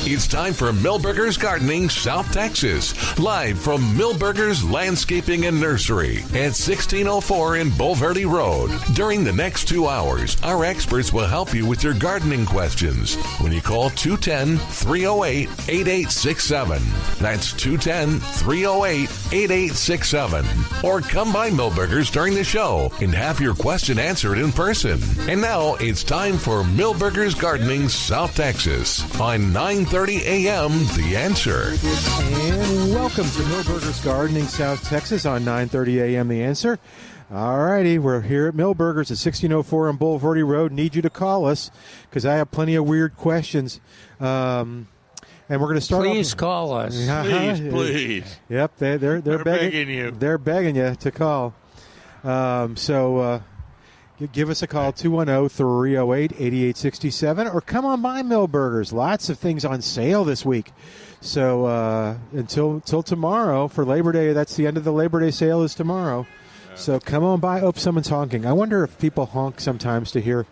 It's time for Milberger's Gardening South Texas, live from Milberger's Landscaping and Nursery at 1604 in Bulverde Road. During the next 2 hours, our experts will help you with your gardening questions when you call 210-308-8867. That's 210-308-8867. Or come by Milberger's during the show and have your question answered in person. And now it's time for Milberger's Gardening South Texas on 9:30 a.m. The Answer. And welcome to Milberger's Gardening South Texas on 9:30 a.m. The Answer. All righty, we're here at Milberger's at 1604 on Bulverde Road. Need you to call us because I have plenty of weird questions. And we're going to start. Please call us. Please. Yep, they're begging you. They're begging you to call. Give us a call, 210-308-8867, or come on by Milberger's. Lots of things on sale this week. So until tomorrow for Labor Day, that's the end of the Labor Day sale is tomorrow. Yeah. So come on by. Oh, someone's honking. I wonder if people honk sometimes to hear.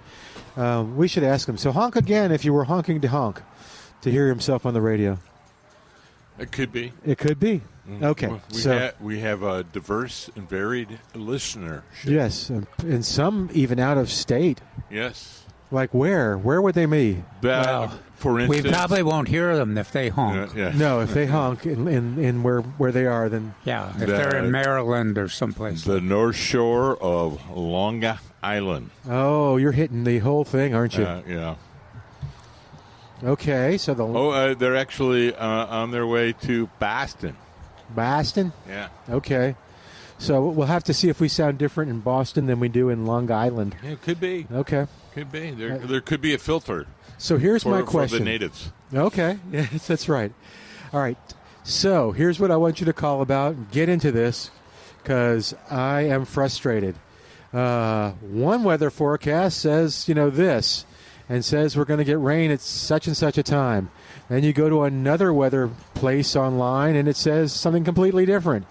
We should ask them. So honk again if you were honking to honk, to hear himself on the radio. It could be. It could be. Okay. We have a diverse and varied listenership. Yes, and some even out of state. Yes. Like where? Where would they be? For instance, we probably won't hear them if they honk. Yeah. No, if they honk in where they are, then... Yeah, if they're in Maryland or someplace. The North Shore of Long Island. Oh, you're hitting the whole thing, aren't you? Yeah. Okay, so they're actually on their way to Boston. Boston? Yeah. Okay. So we'll have to see if we sound different in Boston than we do in Long Island. Yeah, it could be. Okay. Could be. There could be a filter. So here's my question. For the natives. Okay. Yes, that's right. All right. So here's what I want you to call about. Get into this because I am frustrated. One weather forecast says, this, and says we're going to get rain at such and such a time. Then you go to another weather place online, and it says something completely different.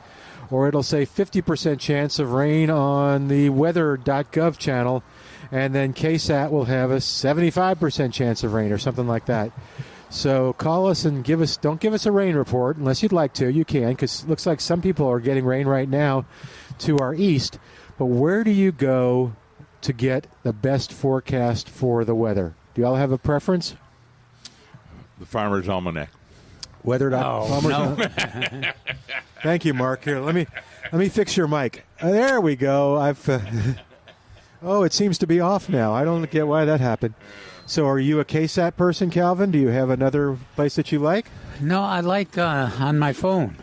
Or it'll say 50% chance of rain on the weather.gov channel, and then KSAT will have a 75% chance of rain or something like that. So call us and don't give us a rain report unless you'd like to. You can, because it looks like some people are getting rain right now to our east. But where do you go to get the best forecast for the weather? Do y'all have a preference? The Farmer's Almanac. Weather.com. No. Thank you, Mark. Here, let me fix your mic. There we go. It seems to be off now. I don't get why that happened. So are you a KSAT person, Calvin? Do you have another place that you like? No, I like on my phone.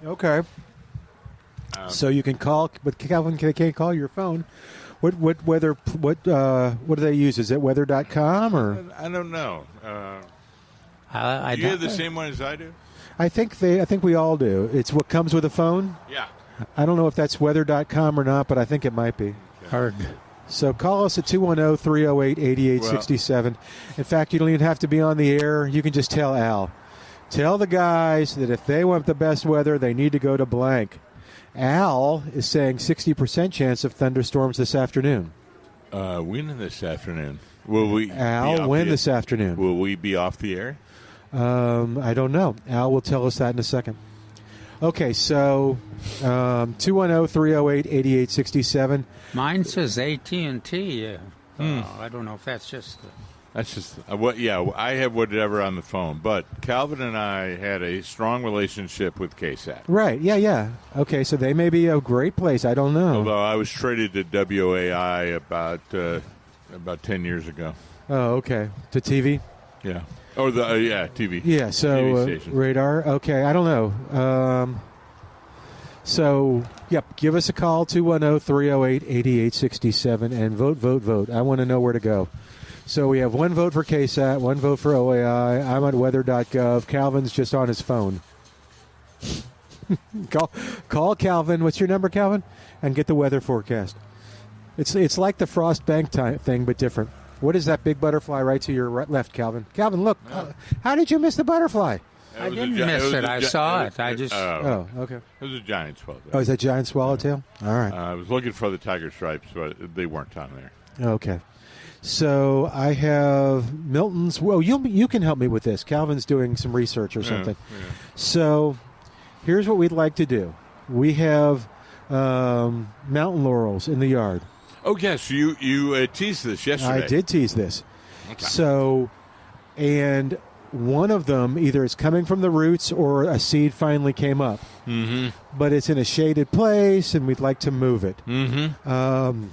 Okay. So you can call, but Calvin can't call your phone. What weather? What do they use? Is it weather.com or? I don't know. Do you have the same one as I do? I think we all do. It's what comes with a phone. Yeah. I don't know if that's weather.com or not, but I think it might be. Heard. So call us at 210-308-8867. In fact, you don't even have to be on the air. You can just tell Al. Tell the guys that if they want the best weather, they need to go to blank. Al is saying 60% chance of thunderstorms this afternoon. When this afternoon? Will we? Al, when this afternoon? Will we be off the air? I don't know. Al will tell us that in a second. Okay, so 210-308-8867. Mine says AT&T. I don't know if that's just... That's just I have whatever on the phone, but Calvin and I had a strong relationship with KSAT. Right, yeah. Okay, so they may be a great place. I don't know. Although I was traded to WAI about 10 years ago. Oh, okay. To TV? Yeah. Or TV. Yeah, so TV station. radar. Okay, I don't know. Give us a call, 210-308-8867, and vote. I want to know where to go. So we have one vote for KSAT, one vote for OAI. I'm at weather.gov. Calvin's just on his phone. Call Calvin. What's your number, Calvin? And get the weather forecast. It's like the Frost Bank thing, but different. What is that big butterfly right to your left, Calvin? Calvin, look. How did you miss the butterfly? I didn't miss it. I saw it. I just... Oh, okay. It was a giant swallowtail. Oh, is that giant swallowtail? All right. I was looking for the tiger stripes, but they weren't on there. Okay. So I have Milton's. Well, you can help me with this. Calvin's doing some research or something. Yeah. So here's what we'd like to do. We have mountain laurels in the yard. Oh, yes, you teased this yesterday. I did tease this. Okay. So, and one of them, either it's coming from the roots or a seed finally came up. Mm-hmm. But it's in a shaded place, and we'd like to move it. Mm-hmm.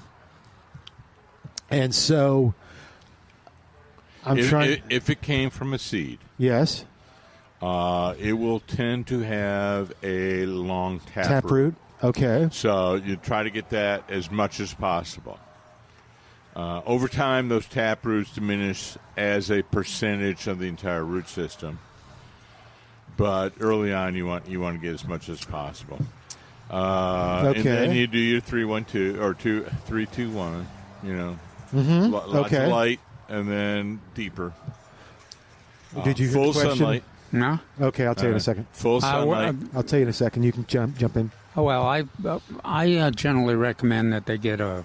And so I'm trying. If it came from a seed, Yes. it will tend to have a long Taproot. Okay. So you try to get that as much as possible. Over time, those tap roots diminish as a percentage of the entire root system. But early on, you want to get as much as possible. Okay. And then you do your 3-1-2 or 3-2-1. You know, Mm-hmm. lots of light and then deeper. Did you hear full the question? sunlight? No? Okay, I'll tell you in a second. Full sunlight. I'll tell you in a second. You can jump in. Oh, well, I generally recommend that they get a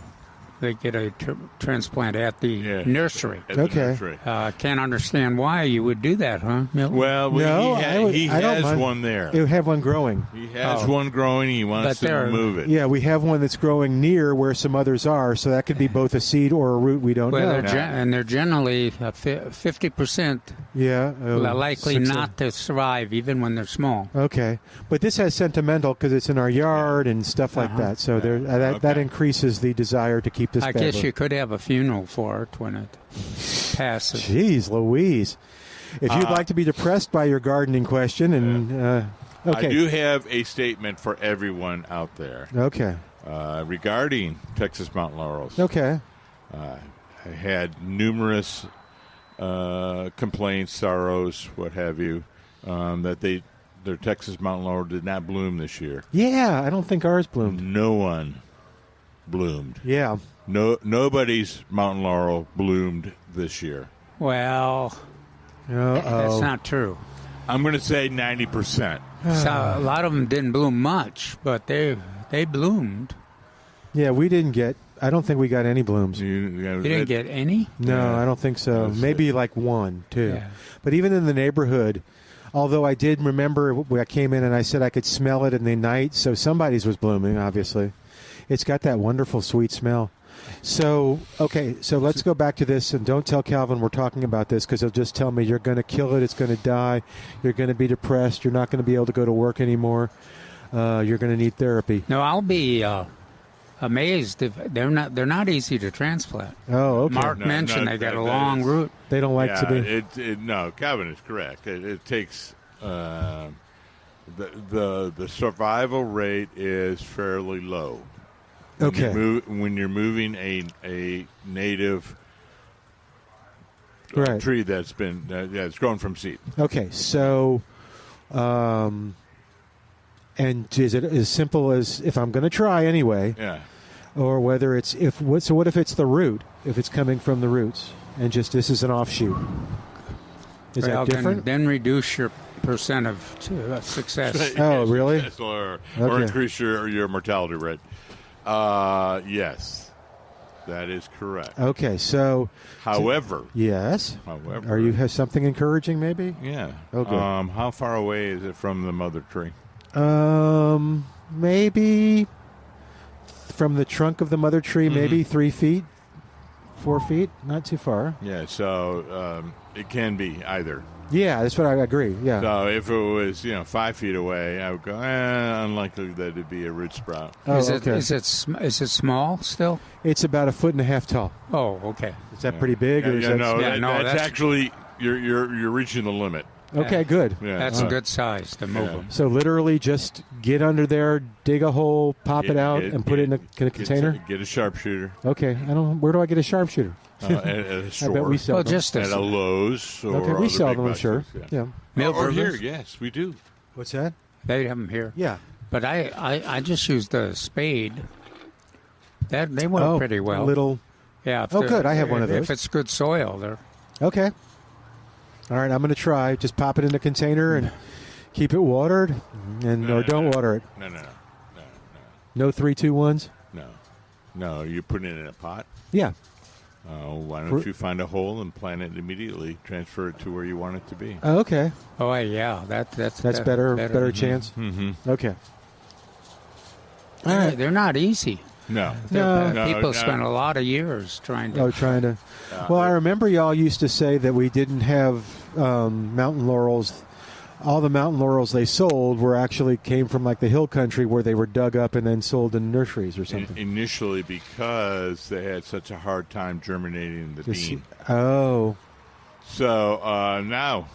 transplant at the nursery. At the Okay. nursery. Can't understand why you would do that, huh, Milton? Well, No, he I don't has mind. one there. You have one growing. He has one growing. He wants But to they're- move it. Yeah, we have one that's growing near where some others are, so that could be both a seed or a root. We don't know. They're generally 50% Yeah, likely 6 not to survive, even when they're small. Okay, but this has sentimental because it's in our yard and stuff like that. So that increases the desire to keep this. I guess you could have a funeral for it when it passes. Jeez, Louise! If you'd like to be depressed by your gardening question, and okay, I do have a statement for everyone out there okay, regarding Texas mountain laurels. okay, I had numerous complaints, sorrows, what have you, that their Texas mountain laurel did not bloom this year. yeah. I don't think ours bloomed. No one bloomed. Yeah, Nobody's mountain laurel bloomed this year. Well, that's not true. I'm going to say 90%. So a lot of them didn't bloom much, but they bloomed. Yeah, we didn't get. I don't think we got any blooms. You didn't get any? No, Yeah. I don't think so. That's Maybe like 1, 2. Yeah. But even in the neighborhood, although I did remember when I came in and I said I could smell it in the night, so somebody's was blooming, obviously. It's got that wonderful sweet smell. So, okay, so let's go back to this, and don't tell Calvin we're talking about this because he'll just tell me you're going to kill it, it's going to die, you're going to be depressed, you're not going to be able to go to work anymore, you're going to need therapy. No, I'll be amazed if they're not easy to transplant. Oh, okay. Mark mentioned they got a long root. They don't like to be. No, Calvin is correct. It takes the survival rate is fairly low. Okay. When you're moving a native Right. tree that's been it's grown from seed. Okay, so, and is it as simple as if I'm going to try anyway, Yeah. or whether it's so what if it's the root? If it's coming from the roots, and just this is an offshoot, is that different? Then reduce your percent of success. Oh, really? Yes, or Okay. increase your mortality rate. Yes, that is correct. Okay, so However, yes, are you have something encouraging? Maybe. yeah. Okay. How far away is it from the mother tree? Maybe from the trunk of the mother tree, maybe 3 feet, 4 feet, not too far. Yeah. So it can be either. Yeah, that's what I agree. Yeah. So if it was 5 feet away, I would go unlikely that it'd be a root sprout. Oh, Is okay. it small still? It's about 1.5 feet tall. Oh, okay. Is that pretty big? Or is that that's actually you're reaching the limit. Okay, good. Yeah. That's a good size to move them. So literally just get under there, dig a hole, pop it out, and put it in a container? Get a sharpshooter. Okay. Where do I get a sharpshooter? At a store. I bet we sell them. Just at a Lowe's. Or Okay, we other sell big them, I'm box sure. stores, Yeah. Or here, Milburgers? yes, we do. What's that? They have them here. Yeah. But I just used a spade. They work pretty well. A little. Yeah. Oh, good. I have one of those. If it's good soil, they're. Okay. All right, I'm going to try. Just pop it in a container and keep it watered, or don't water it. No. No 3, 2, 1s. No, you put it in a pot. Yeah. Why don't you find a hole and plant it immediately? Transfer it to where you want it to be. Oh, okay. Oh, yeah. That's better chance. Mm-hmm. Okay. All right. They're not easy. No. People spend a lot of years trying to. Well, I remember y'all used to say that we didn't have mountain laurels. All the mountain laurels they sold came from like the hill country where they were dug up and then sold in nurseries or something. Initially, because they had such a hard time germinating the bean. Oh. So now,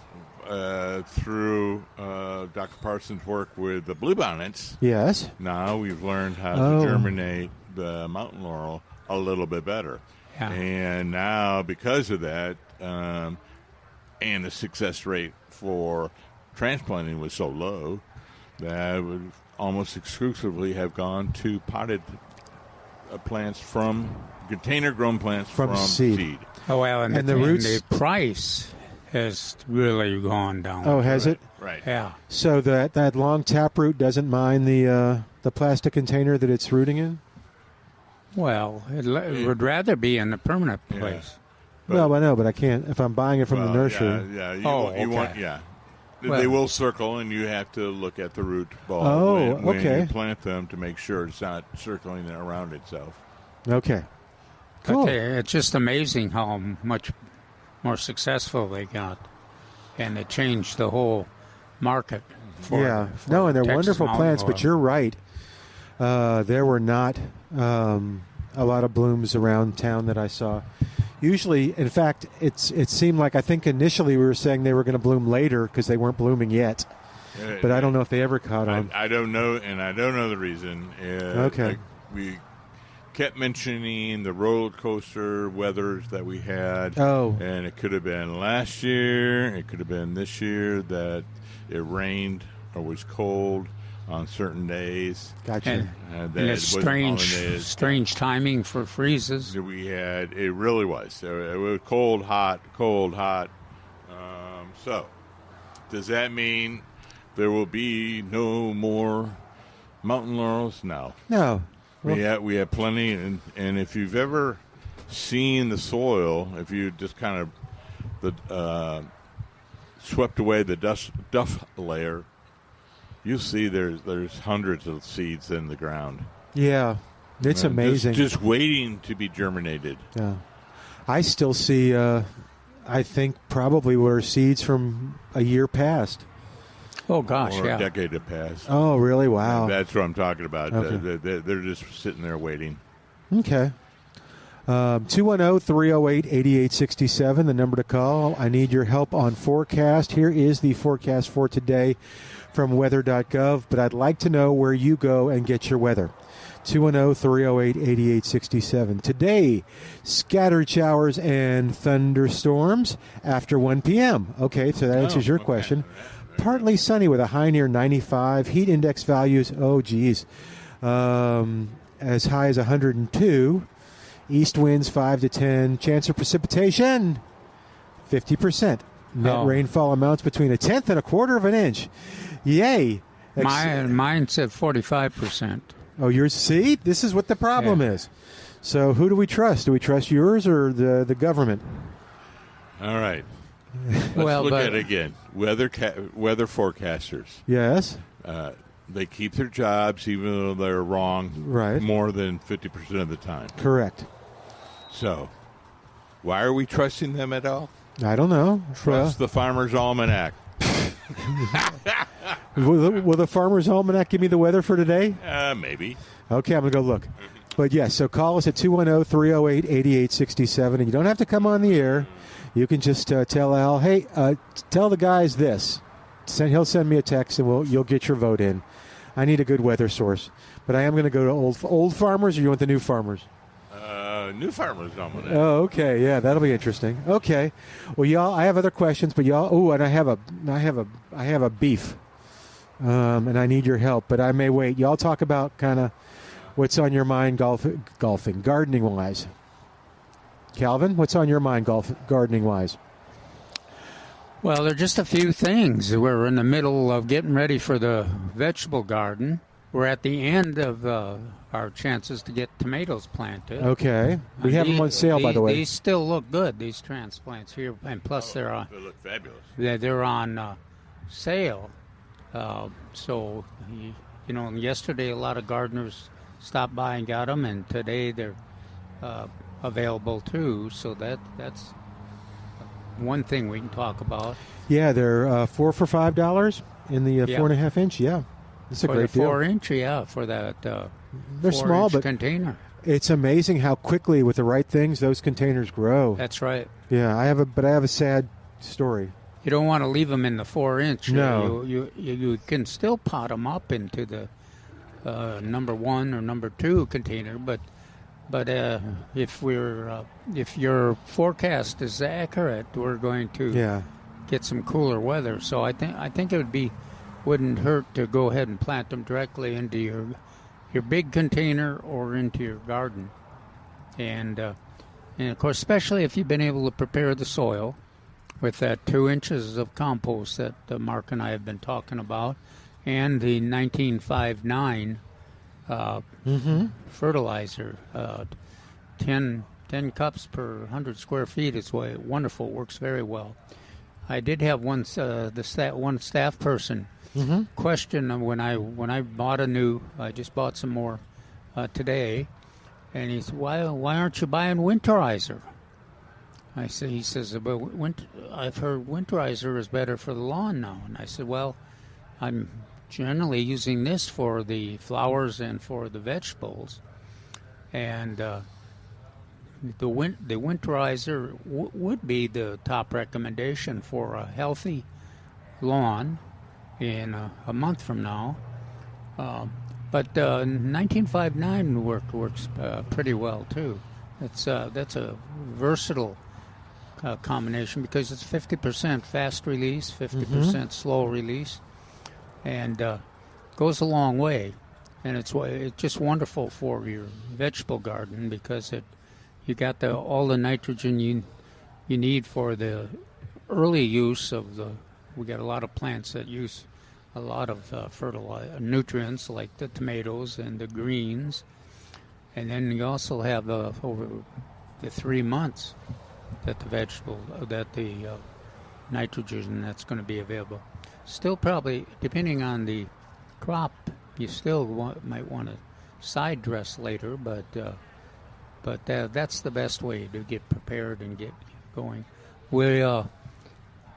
through Dr. Parsons' work with the bluebonnets, yes, now we've learned how to germinate the mountain laurel a little bit better. Yeah. And now, because of that, and the success rate for transplanting was so low that would almost exclusively have gone to potted plants from container-grown plants from seed. Oh, well, and the roots. The price has really gone down. Oh, has it? Right. Yeah. So that long taproot doesn't mind the plastic container that it's rooting in? Well, it would rather be in the permanent place. Well, I know, but I can't. If I'm buying it from the nursery. Yeah. You want. They will circle, and you have to look at the root ball when you plant them to make sure it's not circling around itself. Okay. Cool. It's just amazing how much more successful they got, and it changed the whole market. And they're Texas wonderful plants, laurel. but you're right. There were not a lot of blooms around town that I saw. Usually, in fact, it seemed like I think initially we were saying they were going to bloom later because they weren't blooming yet. But I don't know if they ever caught on. I don't know, and I don't know the reason. Okay. We kept mentioning the roller coaster weathers that we had. Oh. And it could have been last year. It could have been this year that it rained or was cold on certain days. Gotcha. And it's strange timing for freezes. It really was. It was cold, hot. So, does that mean there will be no more mountain laurels? No. No. Well, we have plenty, and if you've ever seen the soil, if you just kind of swept away the duff layer, you see there's hundreds of seeds in the ground. Yeah, it's amazing. Just waiting to be germinated. Yeah, I still see. I think probably were seeds from a year past. Oh gosh, or a decade have passed. Oh, really? Wow. And that's what I'm talking about. Okay. They're just sitting there waiting. Okay. 210-308-8867, the number to call. I need your help on forecast. Here is the forecast for today from weather.gov, but I'd like to know where you go and get your weather. 210-308-8867. Today, scattered showers and thunderstorms after 1 p.m. Okay, so that answers your question. Partly sunny with a high near 95. Heat index values, as high as 102. East winds 5 to 10. Chance of precipitation, 50%. Net rainfall amounts between 1/10 and 1/4 of an inch. Yay. Mine said 45%. Oh, yours? See, this is what the problem is. So who do we trust? Do we trust yours or the government? All right. Let's look at it again. Weather forecasters. Yes. They keep their jobs even though they're wrong more than 50% of the time. Correct. So, why are we trusting them at all? I don't know. Trust the Farmer's Almanac. Will the Farmer's Almanac give me the weather for today? Maybe. Okay, I'm going to go look. But yes, so call us at 210-308-8867, and you don't have to come on the air. You can just tell Al, hey, tell the guys this. He'll send me a text, and you'll get your vote in. I need a good weather source. But I am going to go to old farmers, or you want the new farmers? New Farmers Almanac. Oh, okay, yeah, that'll be interesting. Okay, well, y'all, I have other questions, but y'all, and I have a beef, and I need your help. But I may wait. Y'all talk about kind of what's on your mind, golfing, gardening wise. Calvin, what's on your mind, gardening wise? Well, there are just a few things. We're in the middle of getting ready for the vegetable garden. we're at the end of our chances to get tomatoes planted. Okay. We have them on sale, by the way. These still look good, these transplants here, and plus they look fabulous. they're on sale. So, yesterday a lot of gardeners stopped by and got them, and today they're available too. So that's one thing we can talk about. Yeah, they're 4 for $5 in the 4.5 inch. Yeah, it's a great deal. 4-inch, for that. They're small, but container. it's amazing how quickly, with the right things, those containers grow. That's right. Yeah, I have a sad story. You don't want to leave them in the 4-inch. No. You can still pot them up into the number 1 or number 2 container, but if your forecast is accurate, we're going to get some cooler weather. So I think it wouldn't hurt to go ahead and plant them directly into your big container or into your garden, and of course, especially if you've been able to prepare the soil with that 2 inches of compost that Mark and I have been talking about, and the 1959 fertilizer, 10 cups per 100 square feet is wonderful, works very well. I did have one staff person question when I bought I just bought some more today, and he said, why aren't you buying winterizer? He says, well, I've heard winterizer is better for the lawn now. And I said, well, I'm generally using this for the flowers and for the vegetables. And the winterizer would be the top recommendation for a healthy lawn in a month from now. But 1959 works pretty well, too. That's a versatile combination because it's 50% fast release, 50% slow release, and goes a long way. And it's just wonderful for your vegetable garden because you got all the nitrogen you need for the early use of we got a lot of plants that use a lot of fertilizer nutrients like the tomatoes and the greens, and then you also have over the 3 months that the nitrogen that's going to be available. Still probably, depending on the crop, you still might want to side dress later, but that's the best way to get prepared and get going. We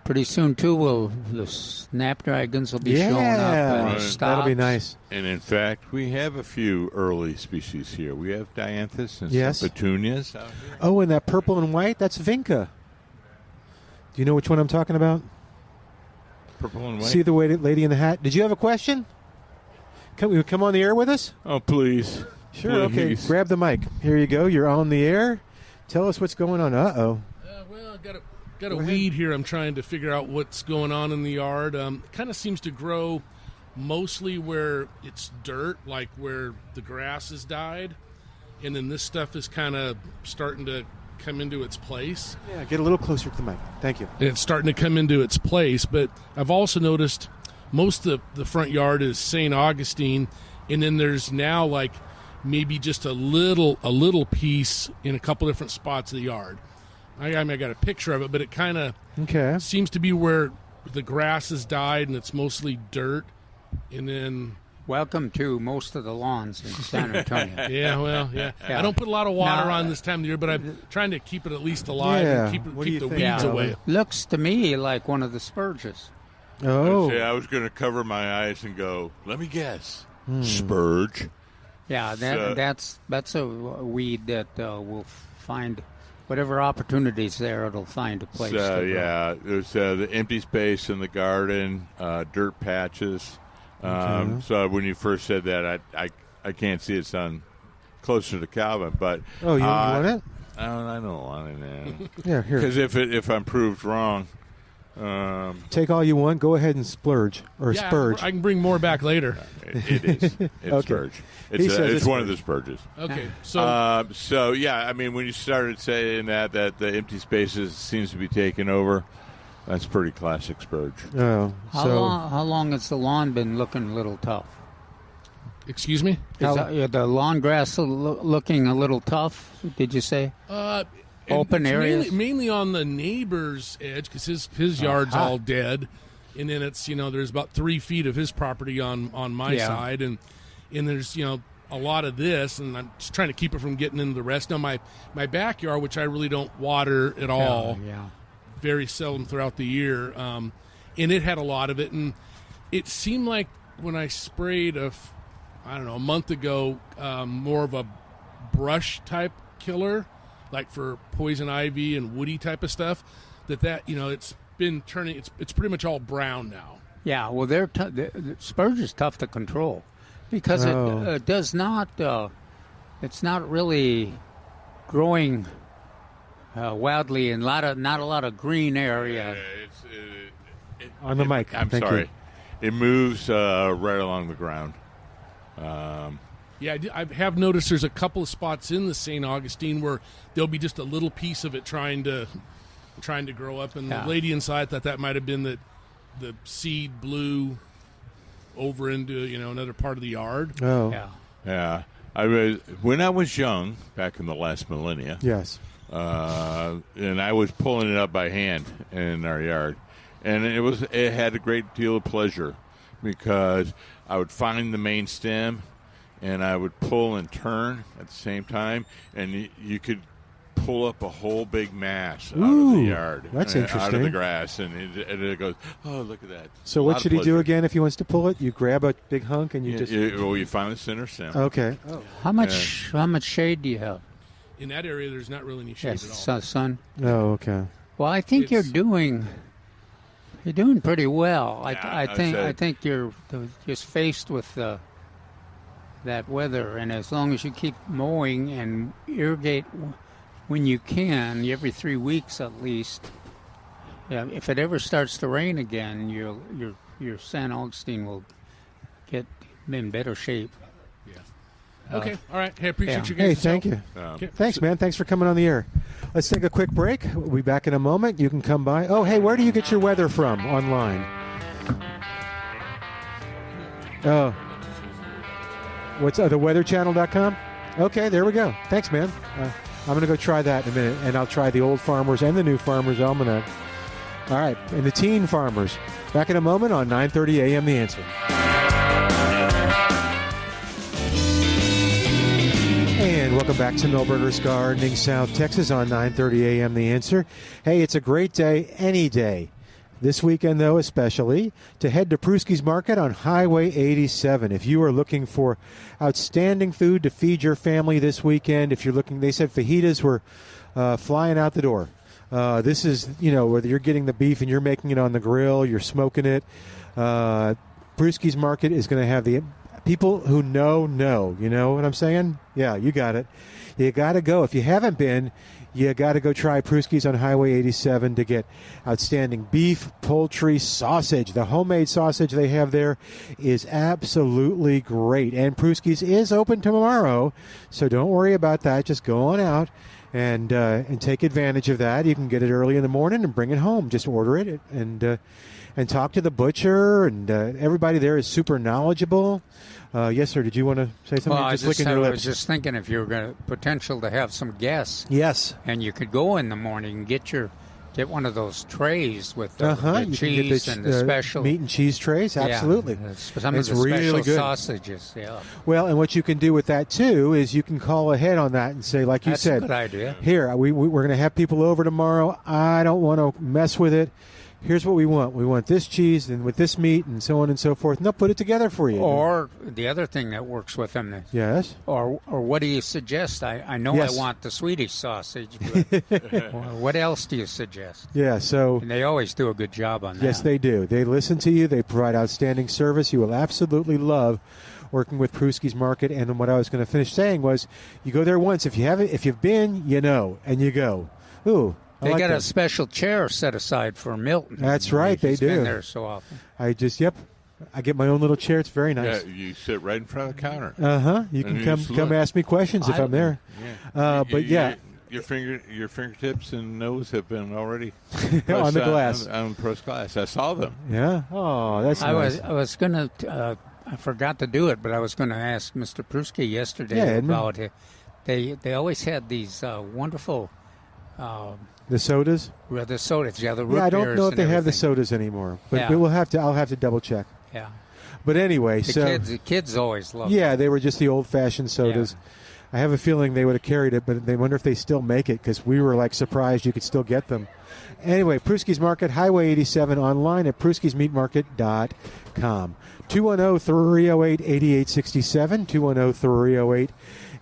pretty soon too the snapdragons will be showing up in stocks. That'll be nice. And in fact, we have a few early species here. We have dianthus and some petunias out here. Oh, and that purple and white, that's vinca. Do you know which one I'm talking about? Purple and white. See the lady in the hat? Did you have a question? Come on the air with us? Oh, please. Sure, please. Okay. Grab the mic. Here you go. You're on the air. Tell us what's going on. Uh-oh. Well, I got a weed here. I'm trying to figure out what's going on in the yard. Kind of seems to grow mostly where it's dirt, like where the grass has died. And then this stuff is kind of starting to come into its place. Yeah, get a little closer to the mic. Thank you. And it's starting to come into its place. But I've also noticed most of the front yard is St. Augustine, and then there's now like maybe just a little piece in a couple different spots of the yard. I got a picture of it, but it kind of seems to be where the grass has died and it's mostly dirt. And then welcome to most of the lawns in San Antonio. Yeah. I don't put a lot of water on this time of the year, but I'm trying to keep it at least alive and keep the weeds away. Looks to me like one of the spurges. Oh. I was going to cover my eyes and go, let me guess. Spurge. Yeah, that's a weed that will find whatever opportunities there, it'll find a place. There's the empty space in the garden, dirt patches. So when you first said that, I can't see it sound closer to Calvin, but you want it? I don't want it now. Yeah, here. Because if I'm proved wrong. Take all you want. Go ahead and splurge or spurge. I can bring more back later. It is. It's spurge. It's one of the spurges. Okay. So I mean, when you started saying that the empty spaces seems to be taken over, that's pretty classic spurge. Oh. How long has the lawn been looking a little tough? Excuse me? Is the lawn grass looking a little tough, did you say? Open areas? Mainly on the neighbor's edge because his yard's all dead. And then it's, there's about 3 feet of his property on my side. And there's, a lot of this. And I'm just trying to keep it from getting into the rest. Now, my backyard, which I really don't water at all, very seldom throughout the year, and it had a lot of it. And it seemed like when I sprayed a month ago, more of a brush type killer, like for poison ivy and woody type of stuff, that it's been turning. It's pretty much all brown now. Yeah, well, the spurge is tough to control because it does not. It's not really growing wildly in not a lot of green area. On the mic. I'm Thank sorry. you. It moves right along the ground. Yeah, I have noticed there's a couple of spots in the St. Augustine where there'll be just a little piece of it trying to grow up, and the lady inside thought that might have been the seed blew over into another part of the yard. Oh, yeah. When I was young, back in the last millennia. Yes. And I was pulling it up by hand in our yard, and it had a great deal of pleasure because I would find the main stem, and I would pull and turn at the same time, and you could pull up a whole big mass out of the yard. That's interesting. Out of the grass, and it goes, oh, look at that. So what should he do again if he wants to pull it? You grab a big hunk and you find the center stem. Okay. Oh. How much shade do you have? In that area, there's not really any shade at all. Sun. Oh, okay. Well, I think you're doing pretty well. I think you're just faced with that weather, and as long as you keep mowing and irrigate when you can, every 3 weeks at least. Yeah, if it ever starts to rain again, your St. Augustine will get in better shape. Yeah. Okay. All right. Hey, I appreciate you guys. Hey, thank you. Thanks, man. Thanks for coming on the air. Let's take a quick break. We'll be back in a moment. You can come by. Oh, hey, where do you get your weather from online? Oh. What's theweatherchannel.com? Okay, there we go. Thanks, man. I'm going to go try that in a minute, and I'll try the Old Farmers and the New Farmers Almanac. All right, and the Teen Farmers. Back in a moment on 9:30 a.m. The Answer. And welcome back to Milberger's Gardening, South Texas on 9:30 a.m. The Answer. Hey, it's a great day any day. This weekend, though, especially, to head to Pruski's Market on Highway 87. If you are looking for outstanding food to feed your family this weekend, if you're looking, they said fajitas were flying out the door. This is, whether you're getting the beef and you're making it on the grill, you're smoking it. Pruski's Market is going to have the people who know. You know what I'm saying? Yeah, you got it. You got to go. If you haven't been, you got to go try Pruski's on Highway 87 to get outstanding beef, poultry, sausage. The homemade sausage they have there is absolutely great. And Pruski's is open tomorrow, so don't worry about that. Just go on out and take advantage of that. You can get it early in the morning and bring it home. Just order it and talk to the butcher. And everybody there is super knowledgeable. Yes, sir. Did you want to say something? Well, Licking your lips. I was just thinking if you were going to potential to have some guests. Yes. And you could go in the morning and get one of those trays with the cheese and the special meat and cheese trays. Absolutely. Yeah, some of the special sausages. Yeah. Well, and what you can do with that too is you can call ahead on that and say, like you said, that's a good idea. Here, we're going to have people over tomorrow. I don't want to mess with it. Here's what we want. We want this cheese and with this meat and so on and so forth. And they'll put it together for you. Or the other thing that works with them. Yes. Or what do you suggest? I know I want the Swedish sausage, but what else do you suggest? Yeah, so... And they always do a good job on that. Yes, they do. They listen to you. They provide outstanding service. You will absolutely love working with Pruski's Market. And what I was going to finish saying was, you go there once. If you've been, and you go. Ooh. They got a special chair set aside for Milton. That's right, they do. Been there so often. I get my own little chair. It's very nice. Yeah, you sit right in front of the counter. You can come ask me questions if I'm there. Yeah. But yeah, your fingertips and nose have been already on the glass on pressed glass. I saw them. Yeah. Oh, that's nice. I was gonna. I forgot to do it, but I was going to ask Mr. Pruski yesterday about it. They always had these wonderful the sodas. The sodas, the root I don't beers know if they have the everything. sodas anymore, but we'll have to. I'll have to double check. Yeah. But anyway, the kids always loved. Yeah, they were just the old-fashioned sodas. Yeah. I have a feeling they would have carried it, but they wonder if they still make it because we were like surprised you could still get them. Anyway, Pruski's Market, Highway 87, online at pruskismeatmarket.com. 210-308-8867,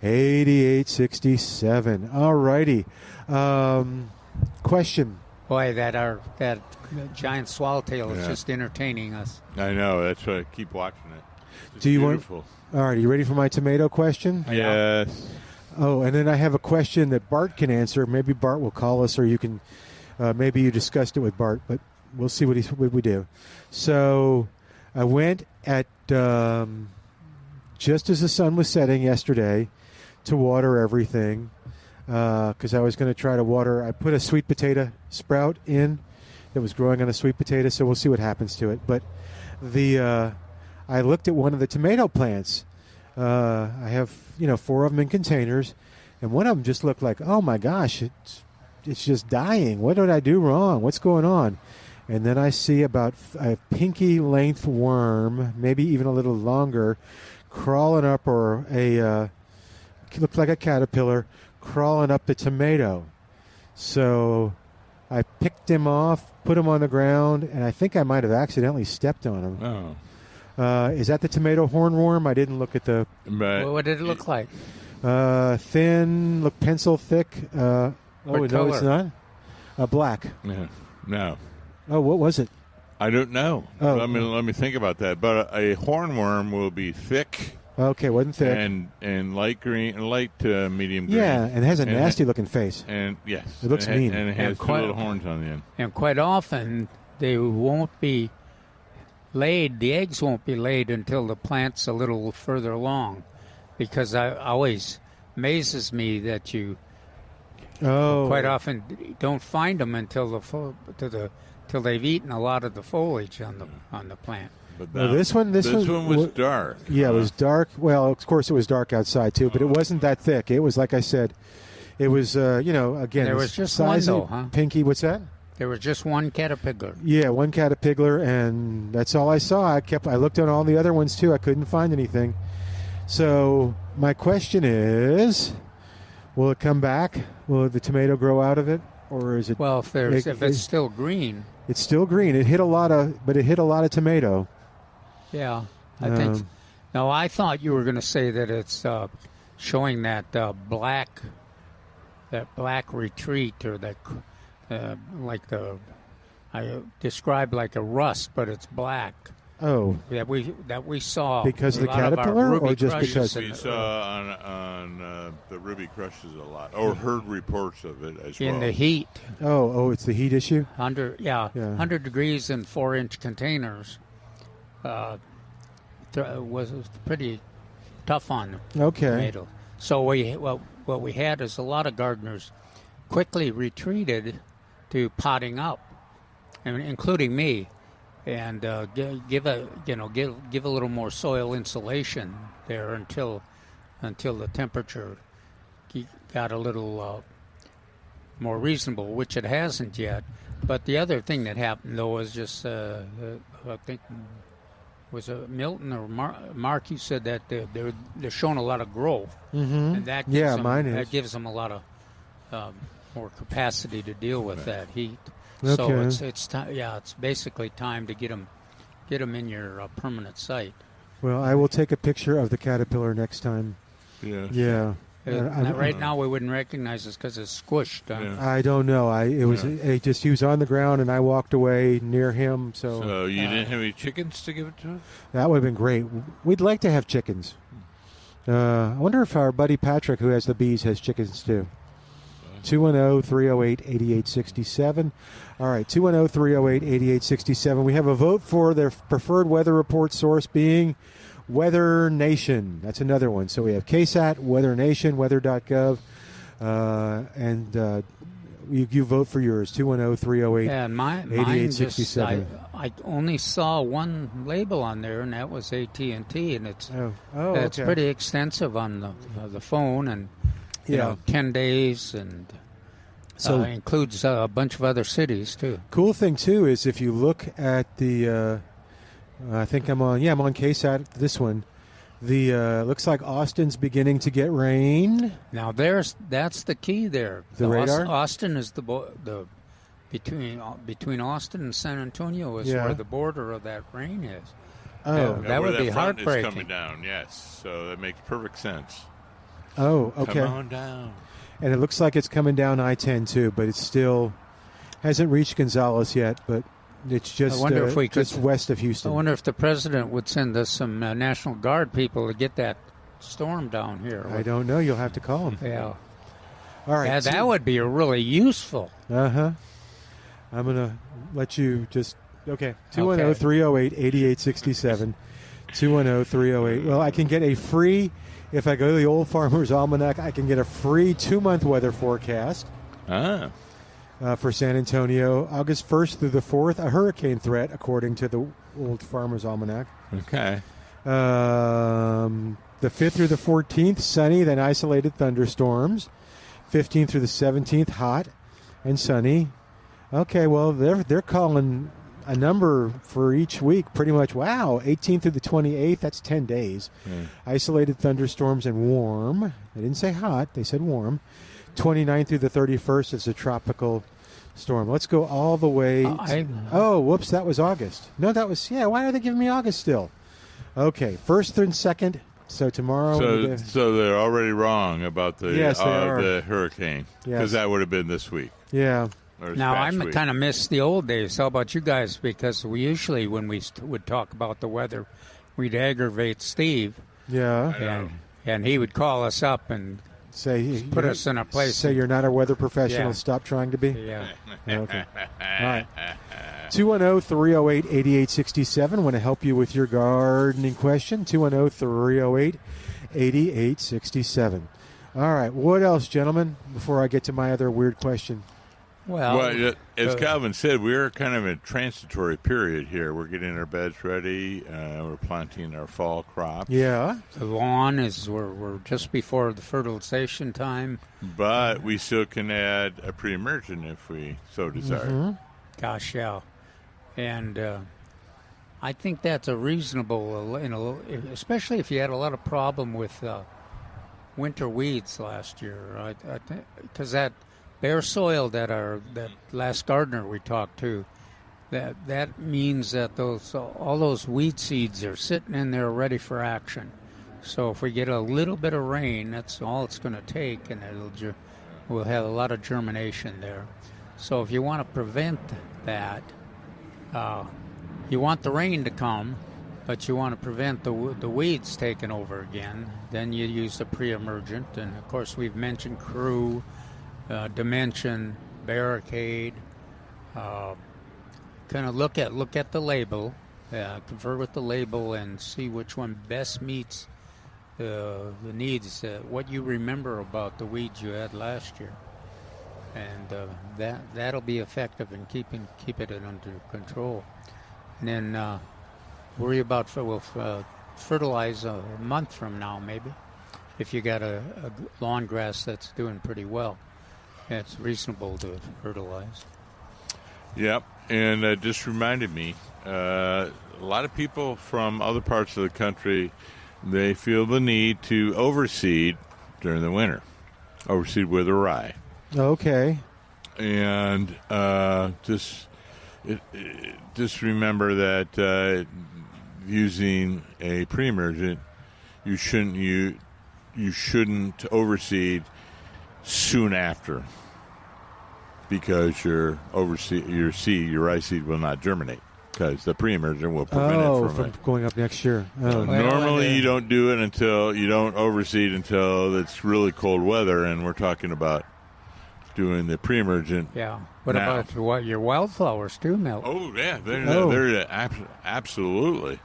210-308-8867. All righty. Question. Boy, that giant swallowtail is just entertaining us. I know. That's why I keep watching it. It's Do you beautiful. want? All right. Are you ready for my tomato question? Yes. Oh, and then I have a question that Bart can answer. Maybe Bart will call us, or you can. Maybe you discussed it with Bart, but we'll see what we do. So I went at just as the sun was setting yesterday to water everything because I was going to try to water. I put a sweet potato sprout in that was growing on a sweet potato, so we'll see what happens to it. But I looked at one of the tomato plants. I have 4 of them in containers, and one of them just looked like, oh my gosh, it's just dying. What did I do wrong? What's going on? And then I see about a pinky length worm, maybe even a little longer, crawling up, or looked like a caterpillar crawling up the tomato. So I picked him off, put him on the ground, and I think I might have accidentally stepped on him. Oh. Is that the tomato hornworm? I didn't look at the... Well, what did it look like? Thin, look pencil thick. No, it's not. Black. Yeah. No. Oh, what was it? I don't know. Oh. Let me think about that. But a hornworm will be thick. Okay, wasn't thick. And light green, medium green. Yeah, and it has a nasty-looking face. And yes. It looks mean. And it has 2 little horns on the end. And quite often, they won't be laid. The eggs won't be laid until the plant's a little further along, because I always amazes me that you quite often don't find them until till they've eaten a lot of the foliage on the plant. But this one was dark. Yeah, it was dark. Well, of course it was dark outside too, but it wasn't that thick. It was, like I said, it was again. There was just one though, huh? Pinky, what's that? There was just one caterpillar. Yeah, one caterpillar, and that's all I saw. I looked on all the other ones too. I couldn't find anything. So my question is, will it come back? Will the tomato grow out of it, or is it? Well, if it's still green, it's still green. It hit a lot of tomato. Yeah, I think. No, I thought you were going to say that it's showing that black retreat, or that I described like a rust, but it's black. Oh, that we saw because of the caterpillar, or just because we saw on the ruby crushes a lot, or heard reports of it as well. In the heat. Oh, it's the heat issue. 100 degrees in 4-inch containers. Was pretty tough on tomato. So what we had is a lot of gardeners quickly retreated to potting up, and including me, and give a little more soil insulation there until the temperature got a little more reasonable, which it hasn't yet. But the other thing that happened though was just I think was Milton or Mark. You said that they're showing a lot of growth, and that gives them a lot of more capacity to deal with that heat. Okay. So it's basically time to get them in your permanent site. Well, I will take a picture of the caterpillar next time. Yeah. Right now we wouldn't recognize this because it's squished. I don't know. He was on the ground, and I walked away near him. So you didn't have any chickens to give it to us? That would have been great. We'd like to have chickens. I wonder if our buddy Patrick, who has the bees, has chickens too. 210-308-8867. All right, 210-308-8867. We have a vote for their preferred weather report source being Weather Nation. That's another one. So we have KSAT, Weather Nation, weather.gov. And You vote for yours. 210-308-8867. Yeah, and mine just, I only saw one label on there, and that was AT&T, and it's okay. pretty extensive on the phone, and you know, 10 days, and so includes a bunch of other cities too. Cool thing too is if you look at the, I think I'm on KSAT. This one, the looks like Austin's beginning to get rain. Now that's the key there. The radar. Austin is the between Austin and San Antonio is where the border of that rain is. Oh, that would be heartbreaking. Coming down, yes. So that makes perfect sense. Oh, okay. Come on down. And it looks like it's coming down I-10 too, but it still hasn't reached Gonzales yet. But it's just I wonder if we just west of Houston. I wonder if the president would send us some National Guard people to get that storm down here. I don't know. You'll have to call him. Yeah. All right. Yeah, that would be really useful. Uh-huh. I'm going to let you just... Okay. 210-308-8867. 210-308. Well, I can get a free... If I go to the Old Farmer's Almanac, I can get a free 2-month weather forecast for San Antonio. August 1st through the 4th, a hurricane threat, according to the Old Farmer's Almanac. Okay. The 5th through the 14th, sunny, then isolated thunderstorms. 15th through the 17th, hot and sunny. Okay, well, they're calling a number for each week, pretty much. Wow, 18th through the 28th, that's 10 days. Isolated thunderstorms and warm. They didn't say hot, they said warm. 29th through the 31st is a tropical storm. Let's go all the way. Whoops, that was August. No, that was, why are they giving me August still? Okay, 1st and 2nd. So tomorrow. So they're already wrong about the hurricane. Because that would have been this week. Yeah. Now, I kind of miss the old days. How about you guys? Because we usually, when we would talk about the weather, we'd aggravate Steve. Yeah. And he would call us up and put us in a place. Say you're not a weather professional. Yeah. Stop trying to be. Yeah. Okay. All right. 210-308-8867. Want to help you with your gardening question. 210-308-8867. All right. What else, gentlemen, before I get to my other weird question? Well, as Calvin said, we're kind of in a transitory period here. We're getting our beds ready. We're planting our fall crops. Yeah. The lawn we're just before the fertilization time. But we still can add a pre-emergent if we so desire. Mm-hmm. Gosh, yeah. And I think that's a reasonable, especially if you had a lot of problem with winter weeds last year. I think because that bare soil that last gardener we talked to, that means that all those weed seeds are sitting in there ready for action. So if we get a little bit of rain, that's all it's going to take, and we'll have a lot of germination there. So if you want to prevent that, you want the rain to come, but you want to prevent the weeds taking over again, then you use the pre-emergent. And of course we've mentioned Crew, Dimension, Barricade. Kind of look at the label, confer with the label, and see which one best meets the needs. What you remember about the weeds you had last year, and that'll be effective in keep it under control. And then worry about fertilize a month from now, maybe, if you got a lawn grass that's doing pretty well. It's reasonable to fertilize. Yep, and it just reminded me, a lot of people from other parts of the country, they feel the need to overseed during the winter, overseed with a rye. Okay. And just remember that using a pre-emergent, you shouldn't overseed soon after, because your rye seed will not germinate, because the pre-emergent will prevent it from going up next year. Normally you don't do it until you don't overseed until it's really cold weather, and we're talking about doing the pre-emergent. Yeah. What about your wildflowers too, Milton? Oh yeah, they're absolutely.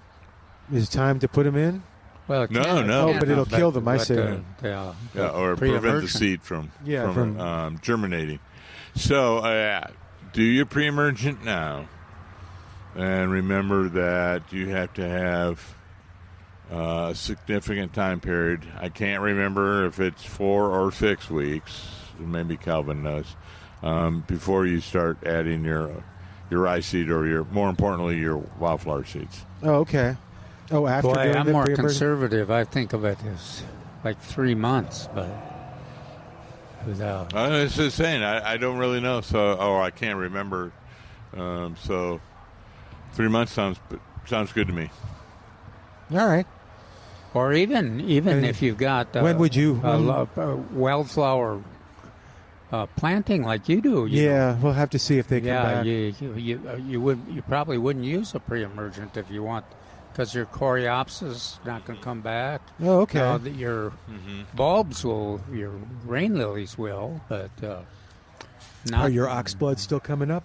Is it time to put them in? Well, no. But it'll kill them. I say. Or prevent the seed from germinating. So do your pre-emergent now, and remember that you have to have a significant time period. I can't remember if it's 4 or 6 weeks. Maybe Calvin knows. Before you start adding your rye seed or more importantly your wildflower seeds. Oh, okay. Oh, after Boy, doing I'm the more pre-emergent? conservative. I think of it as like 3 months, but without. I was just saying, I don't really know, or I can't remember. So 3 months sounds good to me. All right. Or even if you've got when would you wildflower planting like you do. Yeah, we'll have to see if they come back. You probably wouldn't use a pre-emergent if you want, because your coreopsis is not going to come back. Oh, okay. Your bulbs will, your rain lilies will, but not. Are your oxbloods still coming up?